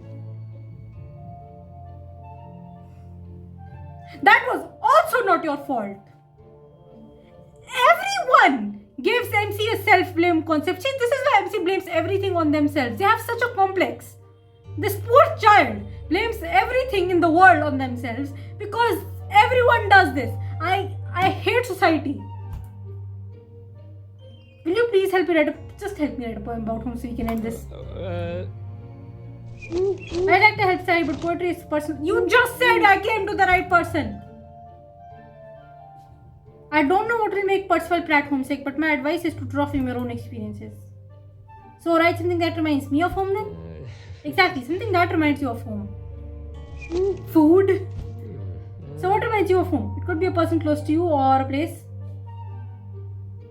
That was also not your fault. Everyone gives MC a self-blame concept. See, this is why MC blames everything on themselves. They have such a complex. This poor child blames everything in the world on themselves because everyone does this. I hate society. Will you please help me write a poem about home so we can end this? I'd like to help Sari, but poetry is personal. You just said I came to the right person. I don't know what will make Percival Pratt homesick, but my advice is to draw from your own experiences. So write something that reminds me of home then? Exactly, something that reminds you of home. Food? So what reminds you of home? It could be a person close to you or a place.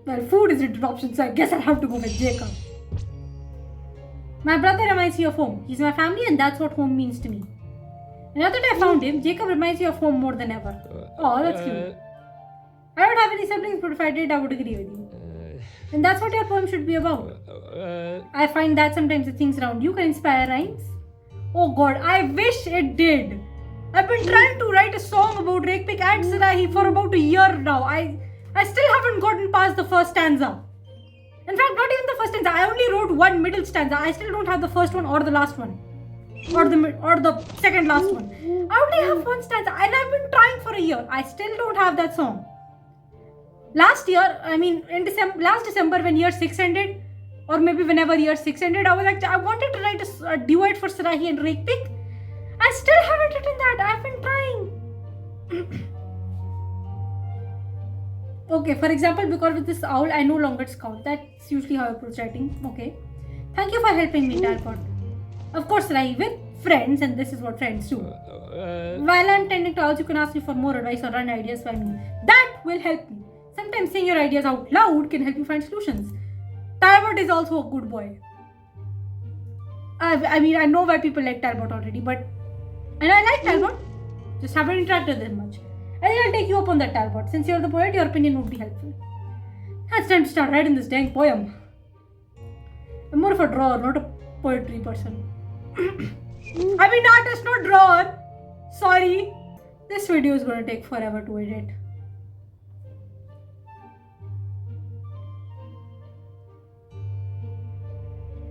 Well, food isn't an option, so I guess I'll have to go with Jacob. My brother reminds me of home. He's my family and that's what home means to me. Now that I found him, Jacob reminds me of home more than ever. Oh, that's cute. I don't have any siblings, but if I did, I would agree with you. And that's what your poem should be about. I find that sometimes the things around you can inspire rhymes. Oh God, I wish it did. I've been trying to write a song about Rakepick and Sarahi for about a year now. I still haven't gotten past the first stanza. In fact, not even the first stanza. I only wrote one middle stanza. I still don't have the first one or the last one. Or the second last one. I only have one stanza and I've been trying for a year. I still don't have that song. Last year, last December when year 6 ended, or maybe whenever year 6 ended, I wanted to write a duet for Sarahi and Rakepik. I still haven't written that. I've been trying. Okay, for example, because with this owl, I no longer scout. That's usually how I approach writing. Okay. Thank you for helping me, Talbot. Of course, Sarahi, with friends, and this is what friends do. While I'm tending to owls, you can ask me for more advice or run ideas by me. That will help me. Sometimes saying your ideas out loud can help you find solutions. Talbot is also a good boy. I know why people like Talbot already, and I like Talbot, just haven't interacted with him much. I think I'll take you up on that, Talbot. Since you're the poet, your opinion would be helpful. It's time to start writing this dang poem. I'm more of a drawer, not a poetry person. Artist, not drawer. Sorry. This video is going to take forever to edit.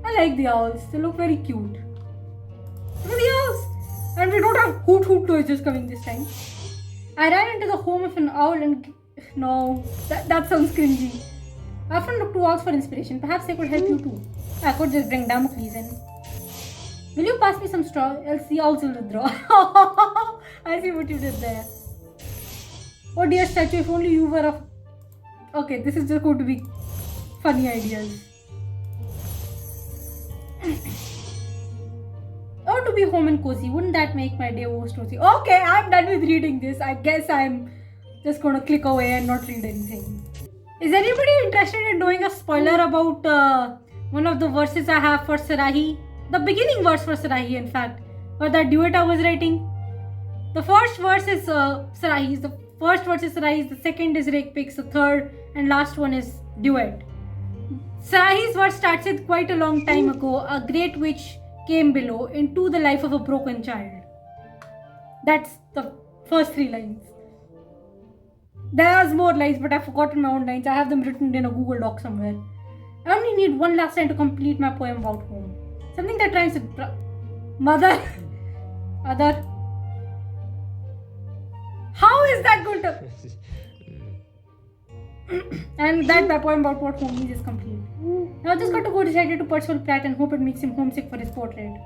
I like the owls. They look very cute. Look at the owls. And we don't have hoot hoot noises coming this time. I ran into the home of an owl and... No, that sounds cringy. I often look to owls for inspiration. Perhaps they could help you too. I could just bring Damocles in. Will you pass me some straw? Else the owls will withdraw. I see what you did there. Oh dear statue, if only you were a... Okay, this is just going to be funny ideas. Or to be home and cozy, wouldn't that make my day most cozy? Okay, I'm done with reading this. I guess I'm just going to click away and not read anything. Is anybody interested in doing a spoiler about one of the verses I have for Sarahi? The beginning verse for Sarahi, in fact, or that duet I was writing. The first verse is Sarahi's. The first verse is Sarahi's. The second is Rakepik's. The third and last one is duet. Sarahi's verse starts with quite a long time ago. A great witch came below into the life of a broken child. That's the first 3 lines. There's more lines, but I've forgotten my own lines. I have them written in a Google Doc somewhere. I only need one last line to complete my poem about home. Something that rhymes with mother, other. How is that going to... And that my poem about what home means is complete. Now I just got to go decided to Percival Pratt and hope it makes him homesick for his portrait.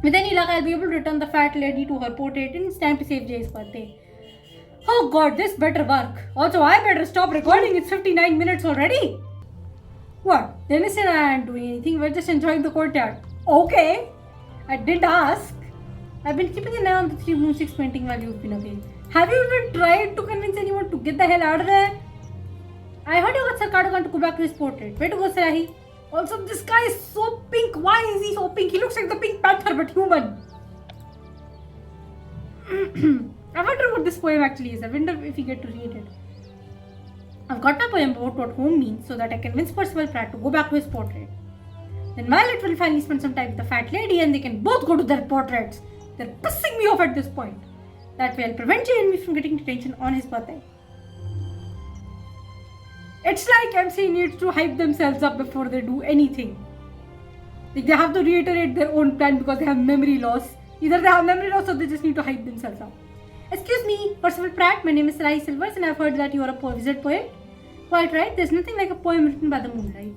With any luck, I'll be able to return the fat lady to her portrait in time to save Jay's birthday. Oh god, this better work. Also, I better stop recording. It's 59 minutes already. What? Dennis and I aren't doing anything. We're just enjoying the courtyard. Okay. I did ask. I've been keeping an eye on the 3 moonsticks painting while you've been away. Have you even tried to convince anyone to get the hell out of there? I heard you got Sarkadagan to go back to his portrait. Where to go, Sarahi? Also, this guy is so pink. Why is he so pink? He looks like the Pink Panther, but human. I wonder what this poem actually is. I wonder if we get to read it. I've got my poem about what home means so that I convince Percival Pratt to go back to his portrait. Then Violet will finally spend some time with the fat lady and they can both go to their portraits. They're pissing me off at this point. That way I'll prevent Jay and me from getting detention on his birthday. It's like MC needs to hype themselves up before they do anything. Like they have to reiterate their own plan because they have memory loss. Either they have memory loss or they just need to hype themselves up. Excuse me, Percival Pratt, my name is Sarahi Silvers and I've heard that you are a wizard poet. Quite right, there's nothing like a poem written by the moonlight.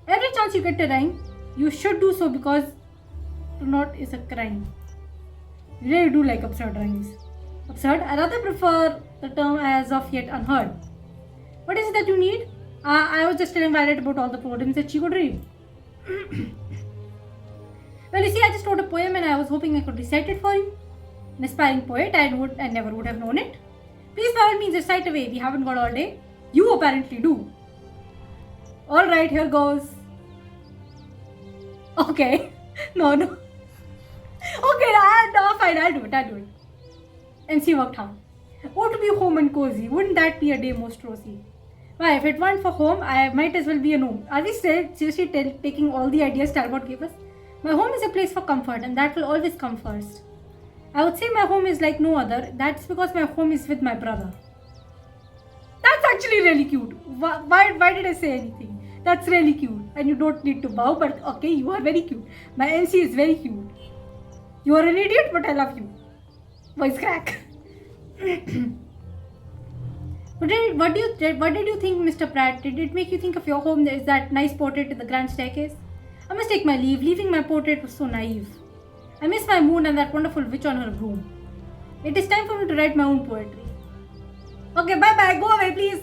Every chance you get to rhyme, you should do so because to not is a crime. You really do like absurd rhymes. Absurd? I rather prefer the term as of yet unheard. What is it that you need? I was just telling Violet about all the poems that she could read. Well, you see, I just wrote a poem and I was hoping I could recite it for you. An aspiring poet, I never would have known it. Please, by all means, recite away. We haven't got all day. You apparently do. Alright, here goes. Okay. No. Okay, fine, I'll do it. And she worked hard. Oh, to be home and cozy. Wouldn't that be a day most rosy? Why, if it weren't for home, I might as well be a gnome. Are we seriously taking all the ideas Talbot gave us? My home is a place for comfort and that will always come first. I would say my home is like no other. That's because my home is with my brother. That's actually really cute. Why did I say anything? That's really cute. And you don't need to bow, but okay, you are very cute. My MC is very cute. You are an idiot, but I love you. Voice crack. What did you think, Mr. Pratt? Did it make you think of your home? There is that nice portrait in the grand staircase. I must take my leave. Leaving my portrait was so naive. I miss my moon and that wonderful witch on her broom. It is time for me to write my own poetry. Okay, bye-bye. Go away, please.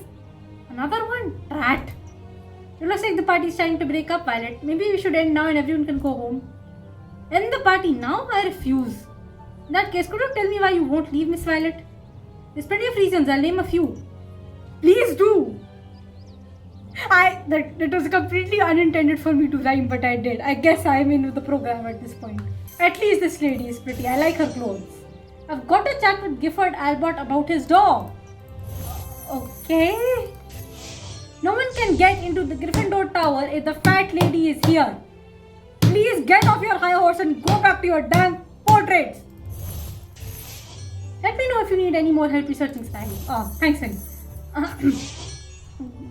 Another one? Rat. It looks like the party is trying to break up, Violet. Maybe we should end now and everyone can go home. End the party now? I refuse. In that case, could you tell me why you won't leave, Miss Violet? There's plenty of reasons. I'll name a few. Please do. That was completely unintended for me to rhyme, but I did. I guess I'm in with the program at this point. At least this lady is pretty. I like her clothes. I've got to chat with Gifford Albert about his dog. Okay. No one can get into the Gryffindor Tower if the fat lady is here. Please get off your high horse and go back to your damn portraits. Let me know if you need any more help researching Spanish. Thanks, Sunny.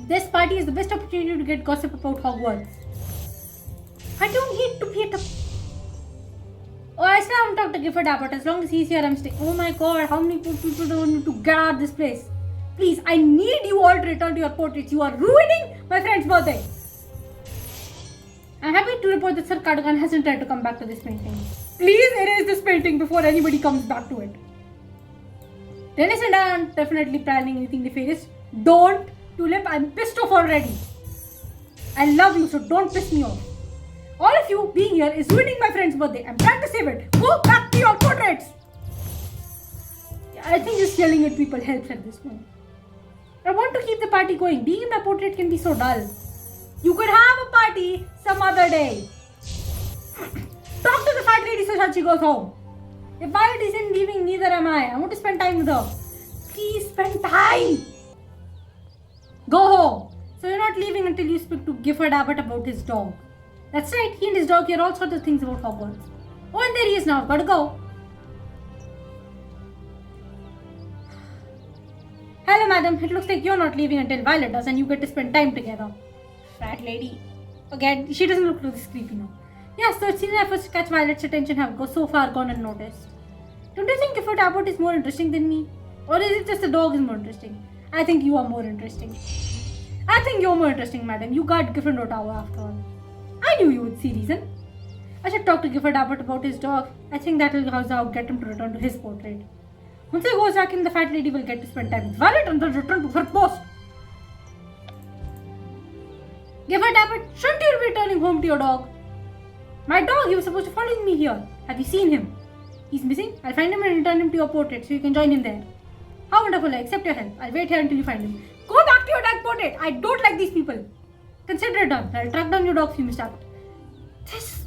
This party is the best opportunity to get gossip about Hogwarts. I don't need to be at a... I still haven't talked to Gifford Abbott. As long as he's here, I'm staying. Oh my god, how many people do I need to get out of this place? Please, I need you all to return to your portraits. You are ruining my friend's birthday. I'm happy to report that Sir Cardigan hasn't tried to come back to this painting. Please erase this painting before anybody comes back to it. Dennis and I aren't definitely planning anything nefarious. Don't, Tulip. I'm pissed off already. I love you, so don't piss me off. All of you being here is ruining my friend's birthday. I'm trying to save it. Go back to your portraits. I think just yelling at people helps at this point. I want to keep the party going. Being in my portrait can be so dull. You could have a party some other day. Talk to the fat lady so that she goes home. If Violet isn't leaving, neither am I. I want to spend time with her. Please spend time. Go home. So you're not leaving until you speak to Gifford Abbott about his dog. That's right. He and his dog hear all sorts of things about Hogwarts. Oh, and there he is now. I've got to go. Hello, madam. It looks like you're not leaving until Violet does and you get to spend time together. Fat lady. Again, she doesn't look this creepy now. Yeah, so it seems efforts to catch Violet's attention have so far gone unnoticed. Don't you think Gifford Abbott is more interesting than me? Or is it just the dog is more interesting? I think you are more interesting. I think you're more interesting, madam. You guard Gryffindor Tower after all. I knew you would see reason. I should talk to Gifford Abbott about his dog. I think that will get him to return to his portrait. Once he goes back in, the fat lady will get to spend time with Violet and then return to her post. Gifford Abbott, shouldn't you be returning home to your dog? My dog, he was supposed to follow me here. Have you seen him? He's missing. I'll find him and return him to your portrait so you can join him there. How wonderful, I accept your help. I'll wait here until you find him. Go back to your dog portrait. I don't like these people. Consider it done. I'll track down your dog for you, Mr. Abbott. This...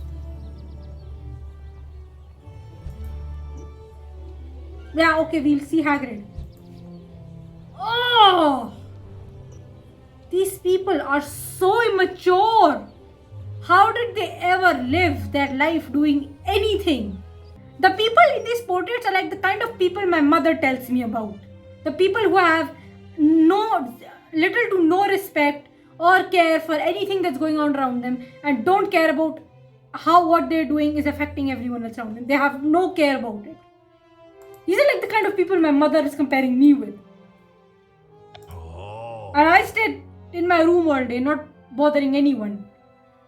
Yeah, okay, we'll see Hagrid. Oh! These people are so immature. How did they ever live their life doing anything? The people in these portraits are like the kind of people my mother tells me about. The people who have little to no respect or care for anything that's going on around them and don't care about how what they're doing is affecting everyone else around them. They have no care about it. These are like the kind of people my mother is comparing me with. Oh. And I stay in my room all day, not bothering anyone.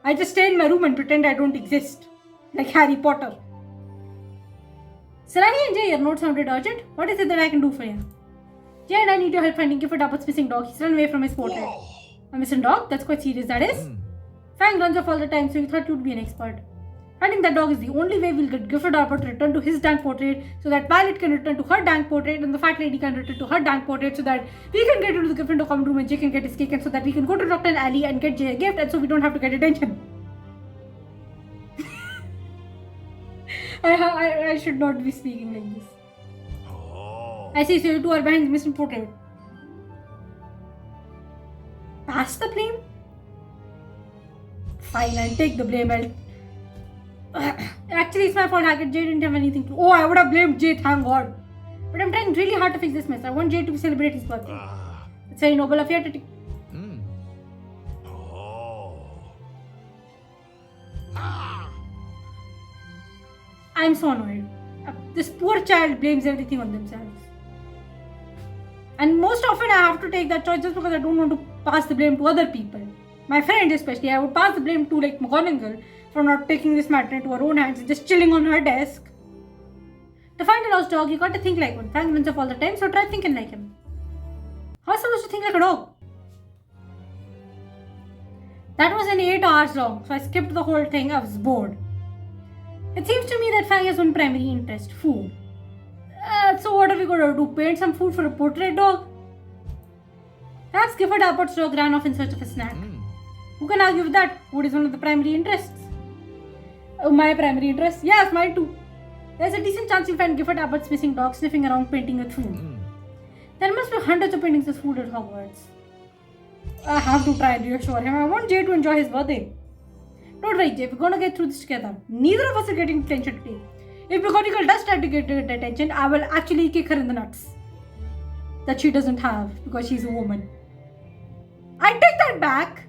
I just stay in my room and pretend I don't exist. Like Harry Potter. Sarani and Jay, your note sounded urgent. What is it that I can do for you? Jay and I need your help finding Gifford Abbott's missing dog. He's run away from his portrait. Whoa. A missing dog? That's quite serious, that is. Fang runs off all the time, so we thought you'd be an expert. Finding that dog is the only way we'll get Gifford Abbott to return to his dank portrait so that Violet can return to her dank portrait and the fat lady can return to her dank portrait so that we can get into the Gryffindor common room and Jay can get his cake and so that we can go to Dr. Alley and get Jay a gift and so we don't have to get attention. I should not be speaking like this. Oh. I see, so you two are behind the missing portrait. Pass the blame? Fine, I'll take the blame. Actually, it's my fault, Hackett. Jay didn't have anything to... Oh, I would have blamed Jay, thank God. But I'm trying really hard to fix this mess. I want Jay to celebrate his birthday. It's very noble of you to... Oh. I'm so annoyed. This poor child blames everything on themselves. And most often I have to take that choice just because I don't want to pass the blame to other people. My friend especially, I would pass the blame to like McGonagall for not taking this matter into her own hands and just chilling on her desk. To find a lost dog, you got to think like one. Frank runs off all the time, so try thinking like him. How am I supposed to think like a dog? That was an 8 hours long, so I skipped the whole thing. I was bored. It seems to me that Fang has one primary interest, food. So what are we going to do? Paint some food for a portrait dog? Perhaps Gifford Apport's dog ran off in search of a snack. Who can argue with that? Food is one of the primary interests. Oh, my primary interest? Yes, mine too. There's a decent chance you'll find Gifford Apport's missing dog sniffing around painting with food. There must be hundreds of paintings with food at Hogwarts. I have to try and reassure him. I want Jay to enjoy his birthday. Don't worry, Jay. We're going to get through this together. Neither of us are getting attention today. If McGonagall does try to get attention, I will actually kick her in the nuts. That she doesn't have because she's a woman. I take that back.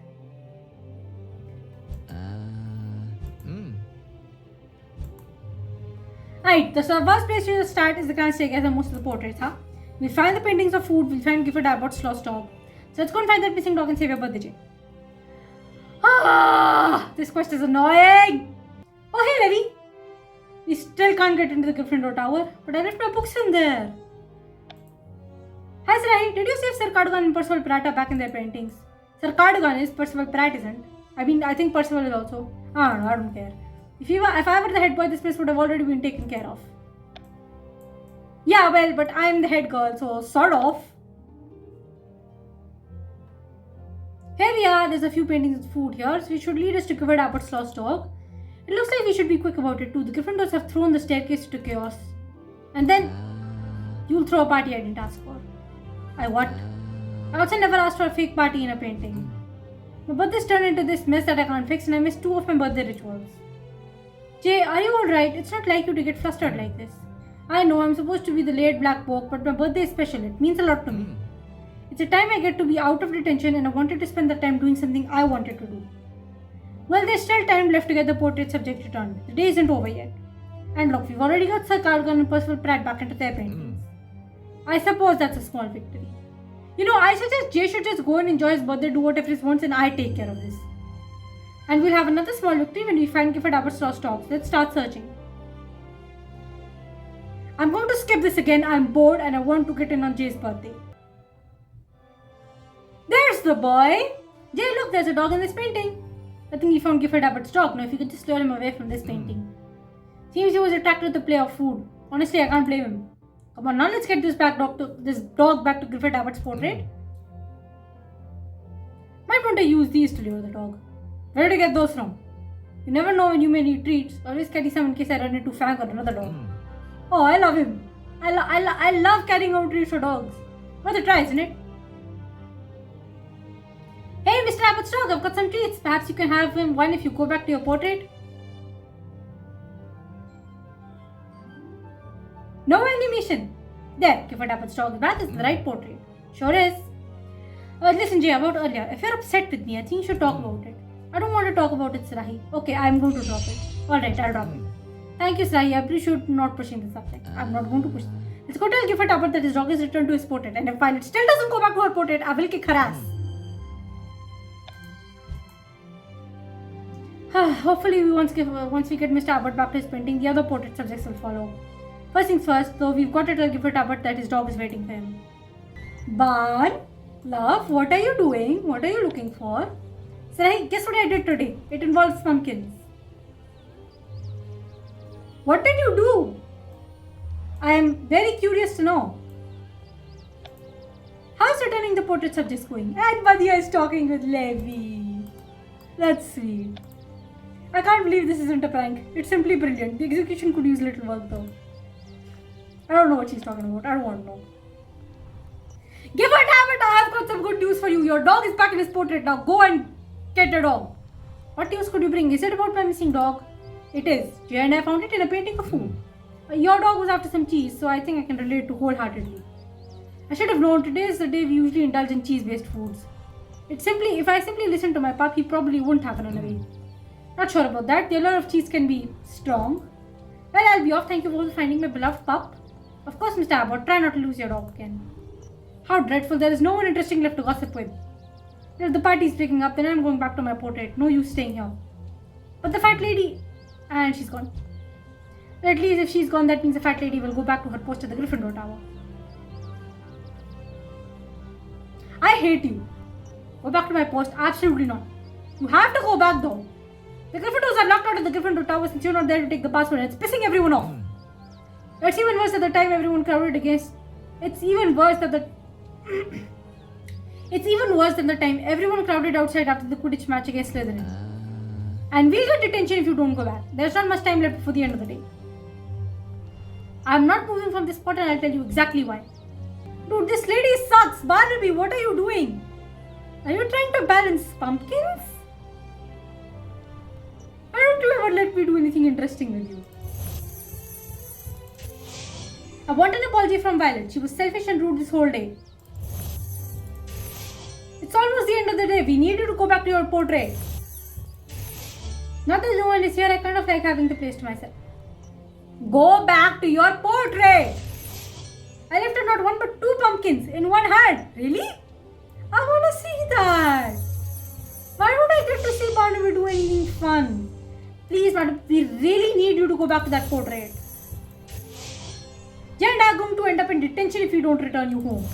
Right, the first place we will start is the grand staircase and most of the portraits, huh? We'll find the paintings of food, we'll find Gifford Apport's lost dog. So let's go and find that missing dog and save your birthday, Jay. This quest is annoying. Oh, hey, Levi. We still can't get into the Gryffindor Tower, but I left my books in there. Hi, Sarai. Did you save Sir Cardigan and Percival Pratt are back in their paintings? Sir Cardigan is, Percival Pratt isn't. I think Percival is also. I don't know, I don't care. If I were the head boy, this place would have already been taken care of. Yeah, well, but I'm the head girl, so sort of. Here we are. There's a few paintings with food here, so it should lead us to Gifford Apport's lost dog. It looks like we should be quick about it too. The Gryffindors have thrown the staircase to chaos. And then, you'll throw a party I didn't ask for. I what? I also never asked for a fake party in a painting. My birthday's turned into this mess that I can't fix and I missed 2 of my birthday rituals. Jay, are you alright? It's not like you to get flustered like this. I know I'm supposed to be the laid black book, but my birthday is special. It means a lot to me. It's a time I get to be out of detention and I wanted to spend the time doing something I wanted to do. Well, there's still time left to get the portrait subject returned. The day isn't over yet. And look, we've already got Sir Cardigan and Percival Pratt back into their paintings. I suppose that's a small victory. You know, I suggest Jay should just go and enjoy his birthday, do whatever he wants, and I take care of this. And we'll have another small victory when we find Gifford Apport's lost dogs. Let's start searching. I'm going to skip this again. I'm bored and I want to get in on Jay's birthday. There's the boy. Jay, look, there's a dog in this painting. I think he found Gifford Apport's dog. Now, if you could just lure him away from this painting. Seems he was attracted to the play of food. Honestly, I can't blame him. Come on, now let's get this dog back to Gifford Apport's portrait. Might want to use these to lure the dog. Where did I get those from? You never know when you may need treats. Always carry some in case I run into Fang or another dog. Oh, I love him. I love carrying out treats for dogs. Worth a try, isn't it? Hey, Mr. Apport's dog, I've got some treats. Perhaps you can have one if you go back to your portrait. No animation. There, Gifford Apport's dog is back. This is the right portrait. Sure is. Listen, Jay, about earlier. If you're upset with me, I think you should talk about it. I don't want to talk about it, Sarahi. Okay, I'm going to drop it. Alright, I'll drop it. Thank you, Sarahi. I appreciate not pushing the subject. I'm not going to push. Let's go tell Gifford Apport that his dog is returned to his portrait. And if Violet still doesn't go back to her portrait, I will kick her ass. Hopefully, once we get Mr. Apport back to his painting, the other portrait subjects will follow. First things first, though, we've got to tell Gifford Apport that his dog is waiting for him. Barn, love, what are you doing? What are you looking for? Sarai, guess what I did today? It involves pumpkins. What did you do? I am very curious to know. How's returning the portrait subjects going? And Badia is talking with Levi. That's sweet. I can't believe this isn't a prank. It's simply brilliant. The execution could use a little work though. I don't know what she's talking about. I don't want to know. Gifford Apport, I have got some good news for you. Your dog is back in his portrait now. Go and get the dog. What news could you bring? Is it about my missing dog? It is. Jay and I found it in a painting of food. Your dog was after some cheese, so I think I can relate to wholeheartedly. I should have known today is the day we usually indulge in cheese-based foods. If I simply listened to my pup, he probably wouldn't have run away. Not sure about that. The allure of cheese can be strong. Well, I'll be off. Thank you for finding my beloved pup. Of course, Mr. Abbott, try not to lose your dog again. How dreadful. There is no one interesting left to gossip with. If the party is breaking up, then I'm going back to my portrait. No use staying here. But the fat lady... And she's gone. At least if she's gone, that means the fat lady will go back to her post at the Gryffindor Tower. I hate you. Go back to my post? Absolutely not. You have to go back though. The Gryffindors are locked out of the Gryffindor Tower since you're not there to take the password. It's pissing everyone off. It's even worse at the time everyone crowded against... It's even worse than the time everyone crowded outside after the Quidditch match against Slytherin. And we'll get detention if you don't go back. There's not much time left before the end of the day. I'm not moving from this spot and I'll tell you exactly why. Dude, this lady sucks. Barnaby, what are you doing? Are you trying to balance pumpkins? Why don't you ever let me do anything interesting with you? I want an apology from Violet. She was selfish and rude this whole day. It's almost the end of the day. We need you to go back to your portrait. Not that no one is here. I kind of like having the place to myself. Go back to your portrait. I left her not one but 2 pumpkins in one hand. Really? I want to see that. Why don't I get to see Barnaby do anything fun? Please, madam, we really need you to go back to that portrait. Jen and I are going to end up in detention if we don't return you home.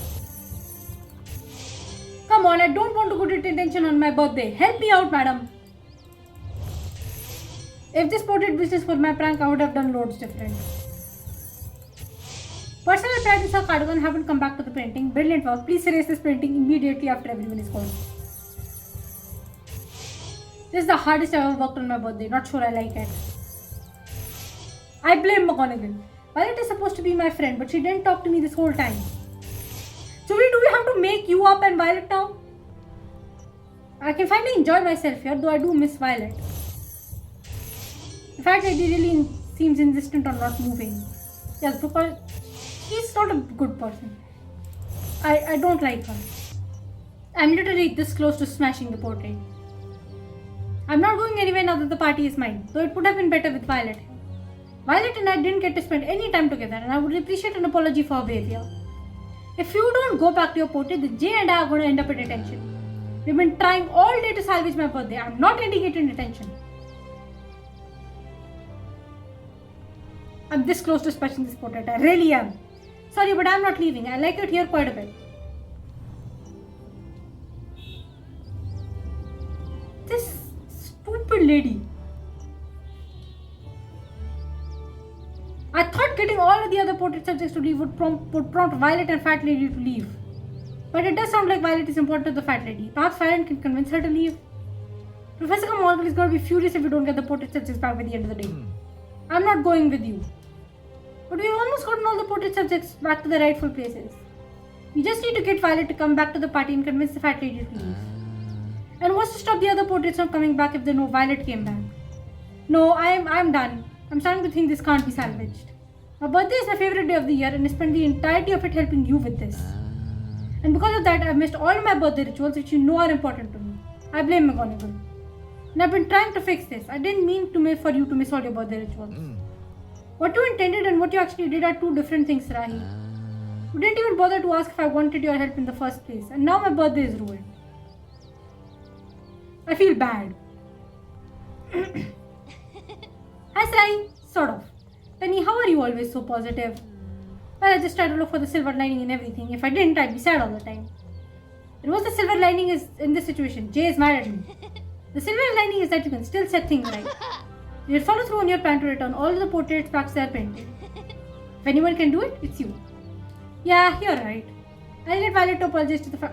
Come on, I don't want to go to detention on my birthday. Help me out, madam. If this portrait business was my prank, I would have done loads different. Personal pride and Sir Cardigan haven't come back to the painting. Brilliant work. Please erase this painting immediately after everyone is gone. This is the hardest I've ever worked on my birthday. Not sure I like it. I blame McGonagall. Violet is supposed to be my friend, but she didn't talk to me this whole time. So do we have to make you up and Violet now? I can finally enjoy myself here, though I do miss Violet. The fact that he really seems insistent on not moving. Yes, because she's not a good person. I don't like her. I'm literally this close to smashing the portrait. I'm not going anywhere now that the party is mine, though it would have been better with Violet. Violet and I didn't get to spend any time together, and I would appreciate an apology for her behavior. If you don't go back to your portrait, then Jay and I are going to end up in detention. We've been trying all day to salvage my birthday. I'm not ending it in detention. I'm this close to smashing this portrait. I really am. Sorry, but I'm not leaving. I like it here quite a bit. This stupid lady. I thought getting all of the other portrait subjects to leave would prompt Violet and Fat Lady to leave. But it does sound like Violet is important to the Fat Lady. Perhaps Violet can convince her to leave. Professor McGonagall is going to be furious if we don't get the portrait subjects back by the end of the day. I'm not going with you. But we've almost gotten all the portrait subjects back to the rightful places. We just need to get Violet to come back to the party and convince the Fat Lady to leave. And what's to stop the other portraits from coming back if they know Violet came back? No, I'm done. I'm starting to think this can't be salvaged. My birthday is my favorite day of the year and I spent the entirety of it helping you with this. And because of that, I've missed all of my birthday rituals which you know are important to me. I blame McGonagall. And I've been trying to fix this. I didn't mean for you to miss all your birthday rituals. What you intended and what you actually did are two different things, Rahi. You didn't even bother to ask if I wanted your help in the first place. And now my birthday is ruined. I feel bad. Hi, Sai. Sort of. Penny, how are you always so positive? Well, I just try to look for the silver lining in everything. If I didn't, I'd be sad all the time. And what's the silver lining is in this situation? Jay is mad at me. The silver lining is that you can still set things right. You'll follow through on your plan to return all the portraits back to their painted. If anyone can do it, it's you. Yeah, you're right. I'll get Violet to apologize to the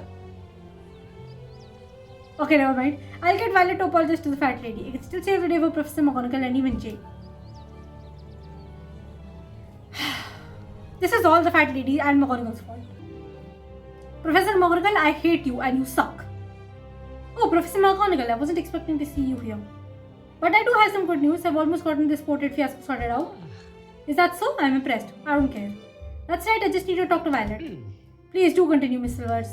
Okay, never mind. I'll get Violet to apologize to the Fat Lady. It can still save the day for Professor McGonagall and even Jay. This is all the Fat Lady and McGonagall's fault. Professor McGonagall, I hate you and you suck. Oh, Professor McGonagall, I wasn't expecting to see you here. But I do have some good news. I've almost gotten this portrait fiasco sorted out. Is that so? I'm impressed. I don't care. That's right, I just need to talk to Violet. Please do continue, Miss Silvers.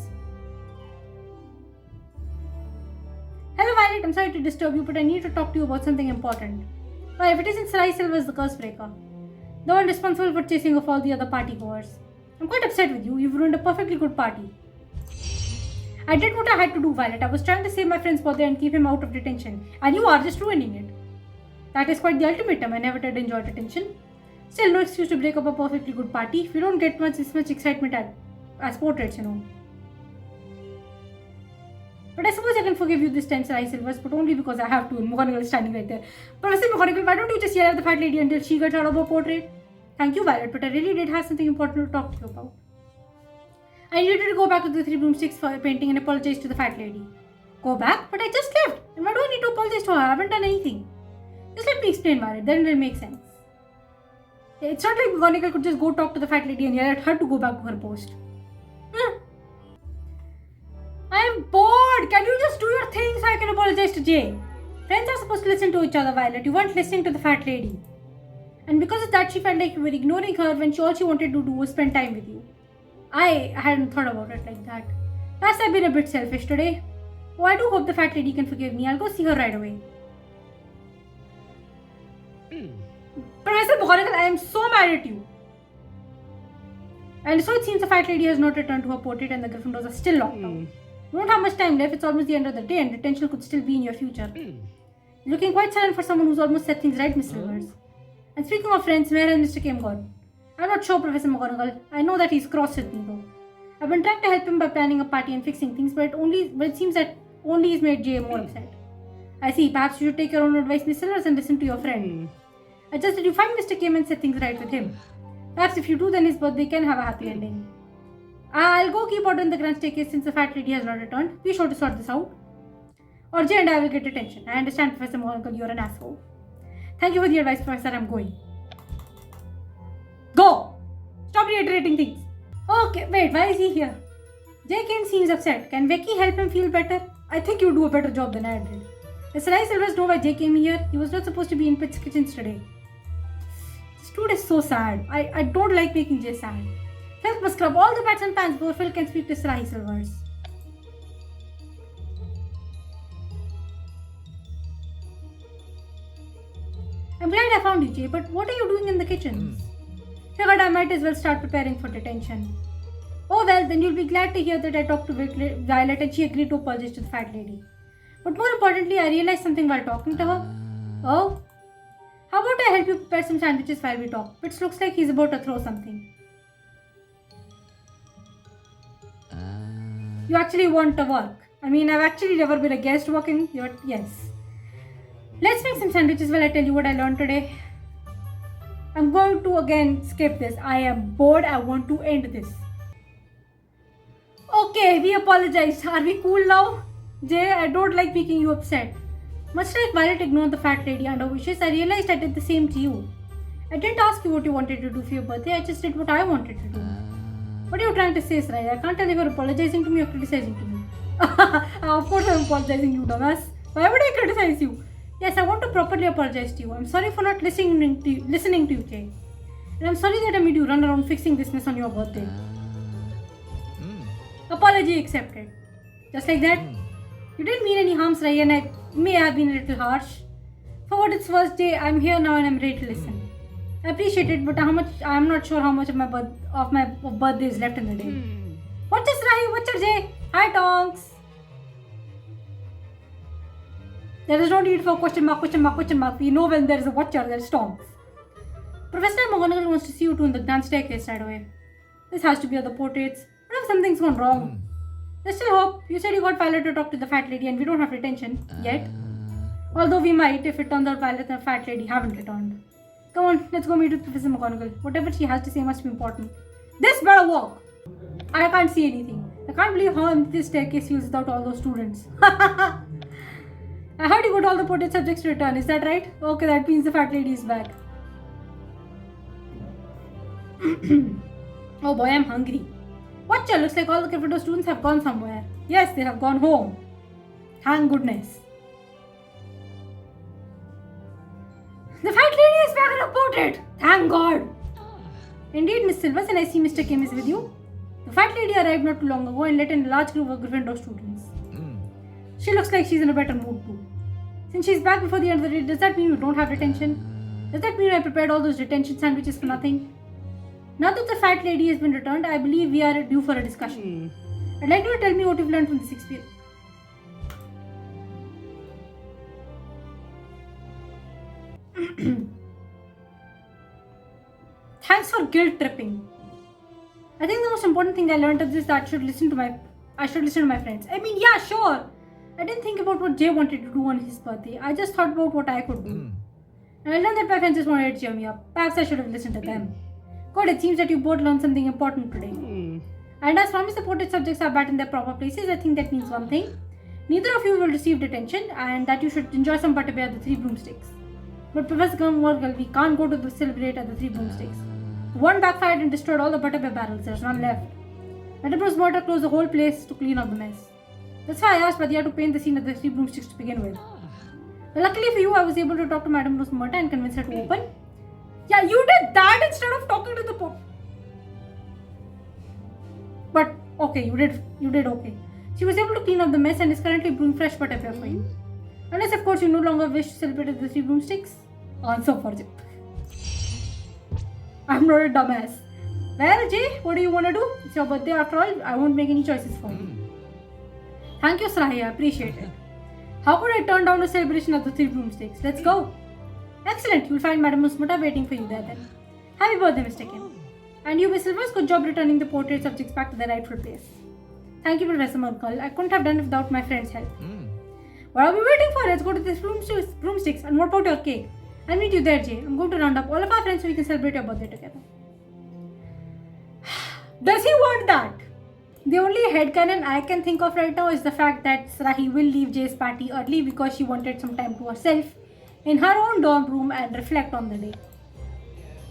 Hello Violet, I'm sorry to disturb you, but I need to talk to you about something important. Well, if it isn't Sarai Silvers, the curse breaker. The one responsible for chasing off all the other partygoers. I'm quite upset with you. You've ruined a perfectly good party. I did what I had to do, Violet. I was trying to save my friend's birthday and keep him out of detention. And you are just ruining it. That is quite the ultimatum. I never did enjoy detention. Still, no excuse to break up a perfectly good party. We don't get this much excitement as portraits, you know. But I suppose I can forgive you this time, Sir Silvers, but only because I have to. McGonagall is standing right there. Professor McGonagall, why don't you just yell at the fat lady until she gets out of her portrait? Thank you, Violet, but I really did have something important to talk to you about. I needed to go back to the Three Broomsticks for painting and apologize to the fat lady. Go back? But I just left. And why do I need to apologize to her? I haven't done anything. Just let me explain, Violet, then it'll make sense. It's not like McGonagall could just go talk to the fat lady and yell at her to go back to her post. I am bored. Can you just do your thing so I can apologize to Jay? Friends are supposed to listen to each other, Violet. You weren't listening to the fat lady. And because of that, she felt like you were ignoring her when all she wanted to do was spend time with you. I hadn't thought about it like that. Perhaps I've been a bit selfish today. Oh, I do hope the fat lady can forgive me. I'll go see her right away. Professor McGonagall, I am so mad at you. And so it seems the fat lady has not returned to her portrait and the Gryffindors are still locked out. You don't have much time left. It's almost the end of the day and detention could still be in your future. You're looking quite sullen for someone who's almost set things right, Miss Rivers. And speaking of friends, where has Mr. Kim gone? I'm not sure, Professor McGonagall. I know that he's cross with me though. I've been trying to help him by planning a party and fixing things, but it seems that only he's made Jay more upset. I see. Perhaps you should take your own advice, Miss Rivers, and listen to your friend. I just did you find Mr. Kim and set things right with him. Perhaps if you do, then his birthday can have a happy ending. I'll go keep order in the grand staircase since the fat lady has not returned. Be sure to sort this out. Or Jay and I will get detention. I understand, Professor McGonagall, you're an asshole. Thank you for the advice, Professor. I'm going. Go! Stop reiterating things. Okay, wait, why is he here? Jay Kim seems upset. Can Becky help him feel better? I think you do a better job than I did. Does Sir Silvers know why Jay came here? He was not supposed to be in Pitt's kitchens today. This dude is so sad. I don't like making Jay sad. Phil must scrub all the pots and pans before Phil can speak to Sir Silvers. I'm glad I found you, Jay, but what are you doing in the kitchens? Figured I might as well start preparing for detention. Oh well, then you'll be glad to hear that I talked to Violet and she agreed to apologize to the fat lady. But more importantly, I realized something while talking to her. Oh? How about I help you prepare some sandwiches while we talk? It looks like he's about to throw something. You actually want to work. I mean, I've actually never been a guest working, but yes. Let's make some sandwiches while I tell you what I learned today. I'm going to again skip this. I am bored. I want to end this. Okay, we apologize. Are we cool now? Jay, I don't like making you upset. Much like Violet ignored the fat lady and her wishes, I realized I did the same to you. I didn't ask you what you wanted to do for your birthday. I just did what I wanted to do. What are you trying to say, Sarai? I can't tell if you're apologizing to me or criticizing to me. Of course I'm apologizing, you dumbass. Why would I criticize you? Yes, I want to properly apologize to you. I'm sorry for not listening to you, Jay. And I'm sorry that I made you run around fixing this mess on your birthday. Apology accepted. Just like that. You didn't mean any harm, Sarai, and I may have been a little harsh. For what it's worth, Jay, I'm here now and I'm ready to listen. I appreciate it, but I'm not sure how much of my birthday is left in the day. What's this, Rahi? What's your Jay? Hi, Tonks. There is no need for question mark. We know when there is a watcher, there is Tonks. Professor McGonagall wants to see you two in the grand staircase right away. This has to be other portraits. What if something's gone wrong? There's still hope. You said you got Violet to talk to the fat lady and we don't have detention yet. Although we might if it turns out Violet and the fat lady haven't returned. Come on, let's go meet with Professor McGonagall. Whatever she has to say must be important. This better work! I can't see anything. I can't believe how empty this staircase feels without all those students. I heard you got all the portrait subjects to return. Is that right? Okay, that means the fat lady is back. Oh boy, I'm hungry. Watcha, looks like all the Gryffindor students have gone somewhere. Yes, they have gone home. Thank goodness. The fat lady is back in a portrait. Thank God. Indeed, Miss Silvers, and I see Mr. Kim is with you. The fat lady arrived not too long ago and let in a large group of Gryffindor students. She looks like she's in a better mood too. Since she's back before the end of the day, does that mean you don't have detention? Does that mean I prepared all those detention sandwiches for nothing? Now that the fat lady has been returned, I believe we are due for a discussion. I'd like you to tell me what you've learned from this experience. Thanks for guilt tripping. I think the most important thing I learned of this is that I should listen to my friends. I mean, yeah, sure. I didn't think about what Jay wanted to do on his birthday. I just thought about what I could do. And I learned that my friends just wanted to cheer me up. Perhaps I should have listened to them. God, it seems that you both learned something important today. And as long as the portrait subjects are back in their proper places, I think that means one thing. Neither of you will receive detention, and that you should enjoy some butterbeer at the Three Broomsticks. But Professor McGonagall, we can't go to the celebrate at the Three Broomsticks. One backfired and destroyed all the butterbeer barrels. There's none left. Madame Rosewater closed the whole place to clean up the mess. That's why I asked Vadia to paint the scene at the Three Broomsticks to begin with. Well, luckily for you, I was able to talk to Madame Rosewater and convince her to open. Yeah, you did that instead of talking to the Pope. But okay, you did okay. She was able to clean up the mess and is currently brewing fresh butterbeer for you. Unless, of course, you no longer wish to celebrate at the Three Broomsticks. Answer for Jay. I'm not a dumbass. Well, Jay, what do you want to do? It's your birthday after all. I won't make any choices for you. Thank you, Srahi. I appreciate it. How could I turn down a celebration at the Three Broomsticks? Let's go. Excellent. You'll find Madame Musmuta waiting for you there then. Happy birthday, Mr. Kim. And you, Miss Silvers, good job returning the portrait subjects back to their rightful place. Thank you, Professor McGonagall. I couldn't have done it without my friend's help. What are we waiting for? Let's go to this broomsticks. And what about your cake? I'll meet you there, Jay. I'm going to round up all of our friends so we can celebrate your birthday together. Does he want that? The only headcanon I can think of right now is the fact that Srahi will leave Jay's party early because she wanted some time to herself in her own dorm room and reflect on the day.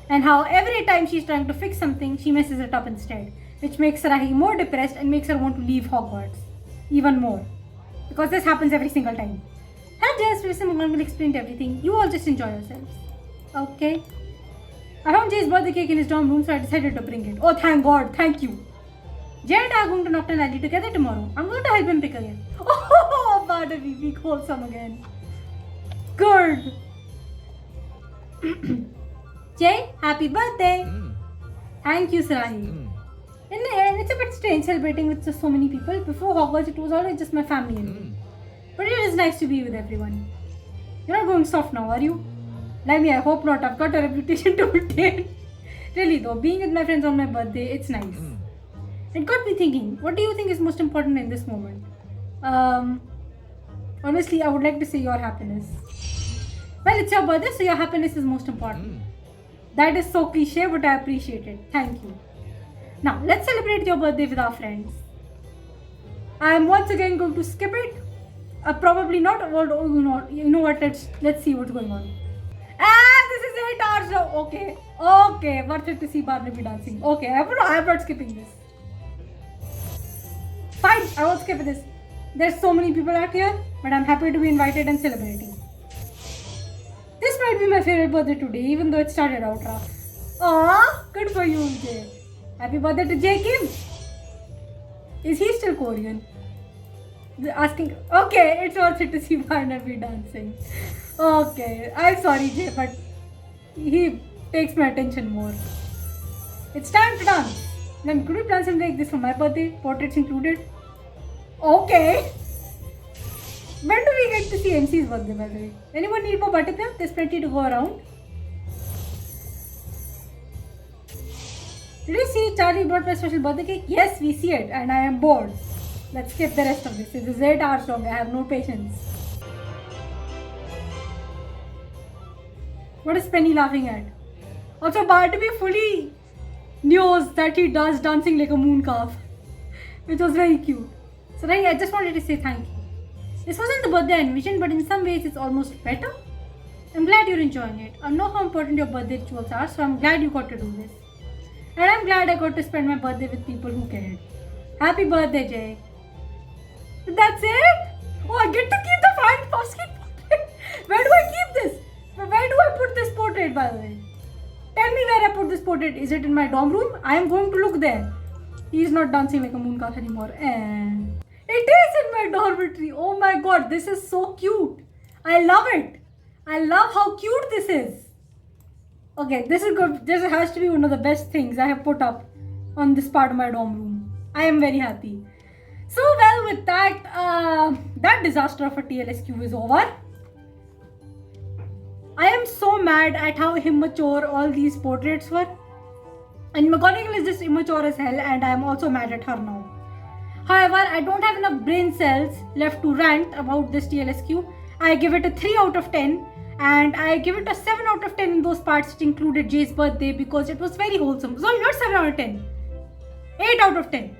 And how every time she's trying to fix something, she messes it up instead, which makes Srahi more depressed and makes her want to leave Hogwarts even more. Because this happens every single time. Have Jay's Professor McGonagall explained everything. You all just enjoy yourselves. Okay. I found Jay's birthday cake in his dorm room, so I decided to bring it. Oh, thank God. Thank you. Jay and I are going to Nocturne Alley together tomorrow. I'm going to help him pick again. Oh, Barnaby, be wholesome again. Good. Jay, happy birthday. Thank you, Srahi. And it's a bit strange celebrating with just so many people. Before Hogwarts, it was always just my family and me. But it is nice to be with everyone. You're not going soft now, are you? Like me, I hope not. I've got a reputation to maintain. Really though, being with my friends on my birthday, it's nice. It got me thinking, what do you think is most important in this moment? Honestly, I would like to say your happiness. Well, it's your birthday, so your happiness is most important. That is so cliche, but I appreciate it. Thank you. Now, let's celebrate your birthday with our friends. I am once again going to skip it. Probably not. You know what? Let's see what's going on. This is 8 hours now. Okay. Worth it to see Barnaby dancing. Okay, I'm not skipping this. Fine, I won't skip this. There's so many people out here, but I'm happy to be invited and celebrating. This might be my favorite birthday today, even though it started out rough. Aww, good for you, Jay. Happy birthday to Jay Kim. Is he still Korean? Asking. Okay, it's worth it to see Barnaby dancing. Okay, I'm sorry, Jay, but he takes my attention more. It's time to dance. Then could we plan something like this for my birthday? Portraits included? Okay. When do we get to see MC's birthday, by the way? Anyone need more butterbeer? There's plenty to go around. Did you see Charlie brought my special birthday cake? Yes, we see it, and I am bored. Let's skip the rest of this. It is 8 hours long. I have no patience. What is Penny laughing at? Also, Barnaby fully knows that he does dancing like a moon calf, which was very cute. So, I just wanted to say thank you. This wasn't the birthday I envisioned, but in some ways it's almost better. I'm glad you're enjoying it. I know how important your birthday rituals are, so I'm glad you got to do this. And I'm glad I got to spend my birthday with people who cared. Happy birthday, Jay. That's it? Oh, I get to keep the fine basket portrait. Where do I keep this? Where do I put this portrait, by the way? Tell me where I put this portrait. Is it in my dorm room? I am going to look there. He is not dancing like a moon calf anymore. It is in my dormitory. Oh my god, this is so cute. I love it. I love how cute this is. Okay, this is good. This has to be one of the best things I have put up on this part of my dorm room. I am very happy. So well, with that, that disaster of a TLSQ is over. I am so mad at how immature all these portraits were. And McGonagall is just immature as hell, and I am also mad at her now. However, I don't have enough brain cells left to rant about this TLSQ. I give it a 3 out of 10, and I give it a 7 out of 10 in those parts which included Jay's birthday because it was very wholesome. Sorry, not 7 out of 10. 8 out of 10.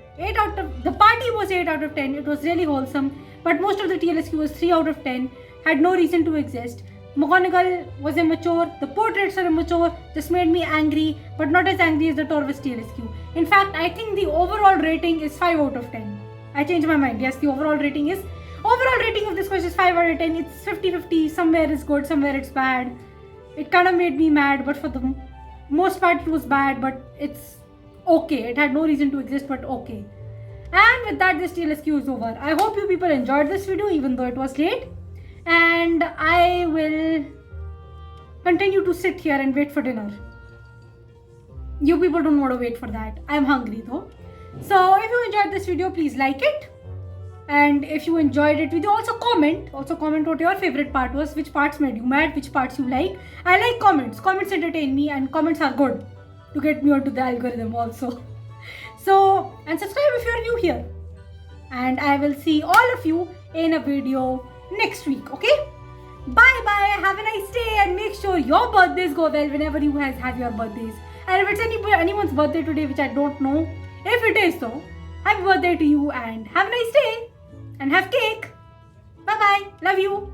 The party was 8 out of 10. It was really wholesome, but most of the TLSQ was 3 out of 10. Had no reason to exist. McGonagall was immature, the portraits are immature, this made me angry, but not as angry as the Torvis TLSQ. In fact, I think the overall rating is 5 out of 10. I changed my mind. Yes, the overall rating of this question is 5 out of 10. It's 50-50. Somewhere it's good, somewhere it's bad. It kind of made me mad, but for the most part it was bad, but it's okay. It had no reason to exist, but okay. And with that, this TLSQ is over. I hope you people enjoyed this video, even though it was late. And I will continue to sit here and wait for dinner. You people don't want to wait for that. I'm hungry though. So if you enjoyed this video, please like it. And if you enjoyed it, also comment what your favorite part was, which parts made you mad, which parts you like. I like comments. Comments entertain me, and comments are good to get me onto the algorithm also. So, and subscribe if you're new here. And I will see all of you in a video next week, okay? Bye bye, have a nice day, and make sure your birthdays go well whenever you guys have your birthdays. And if it's anyone's birthday today, which I don't know, if it is though, happy birthday to you and have a nice day and have cake. Bye bye, love you.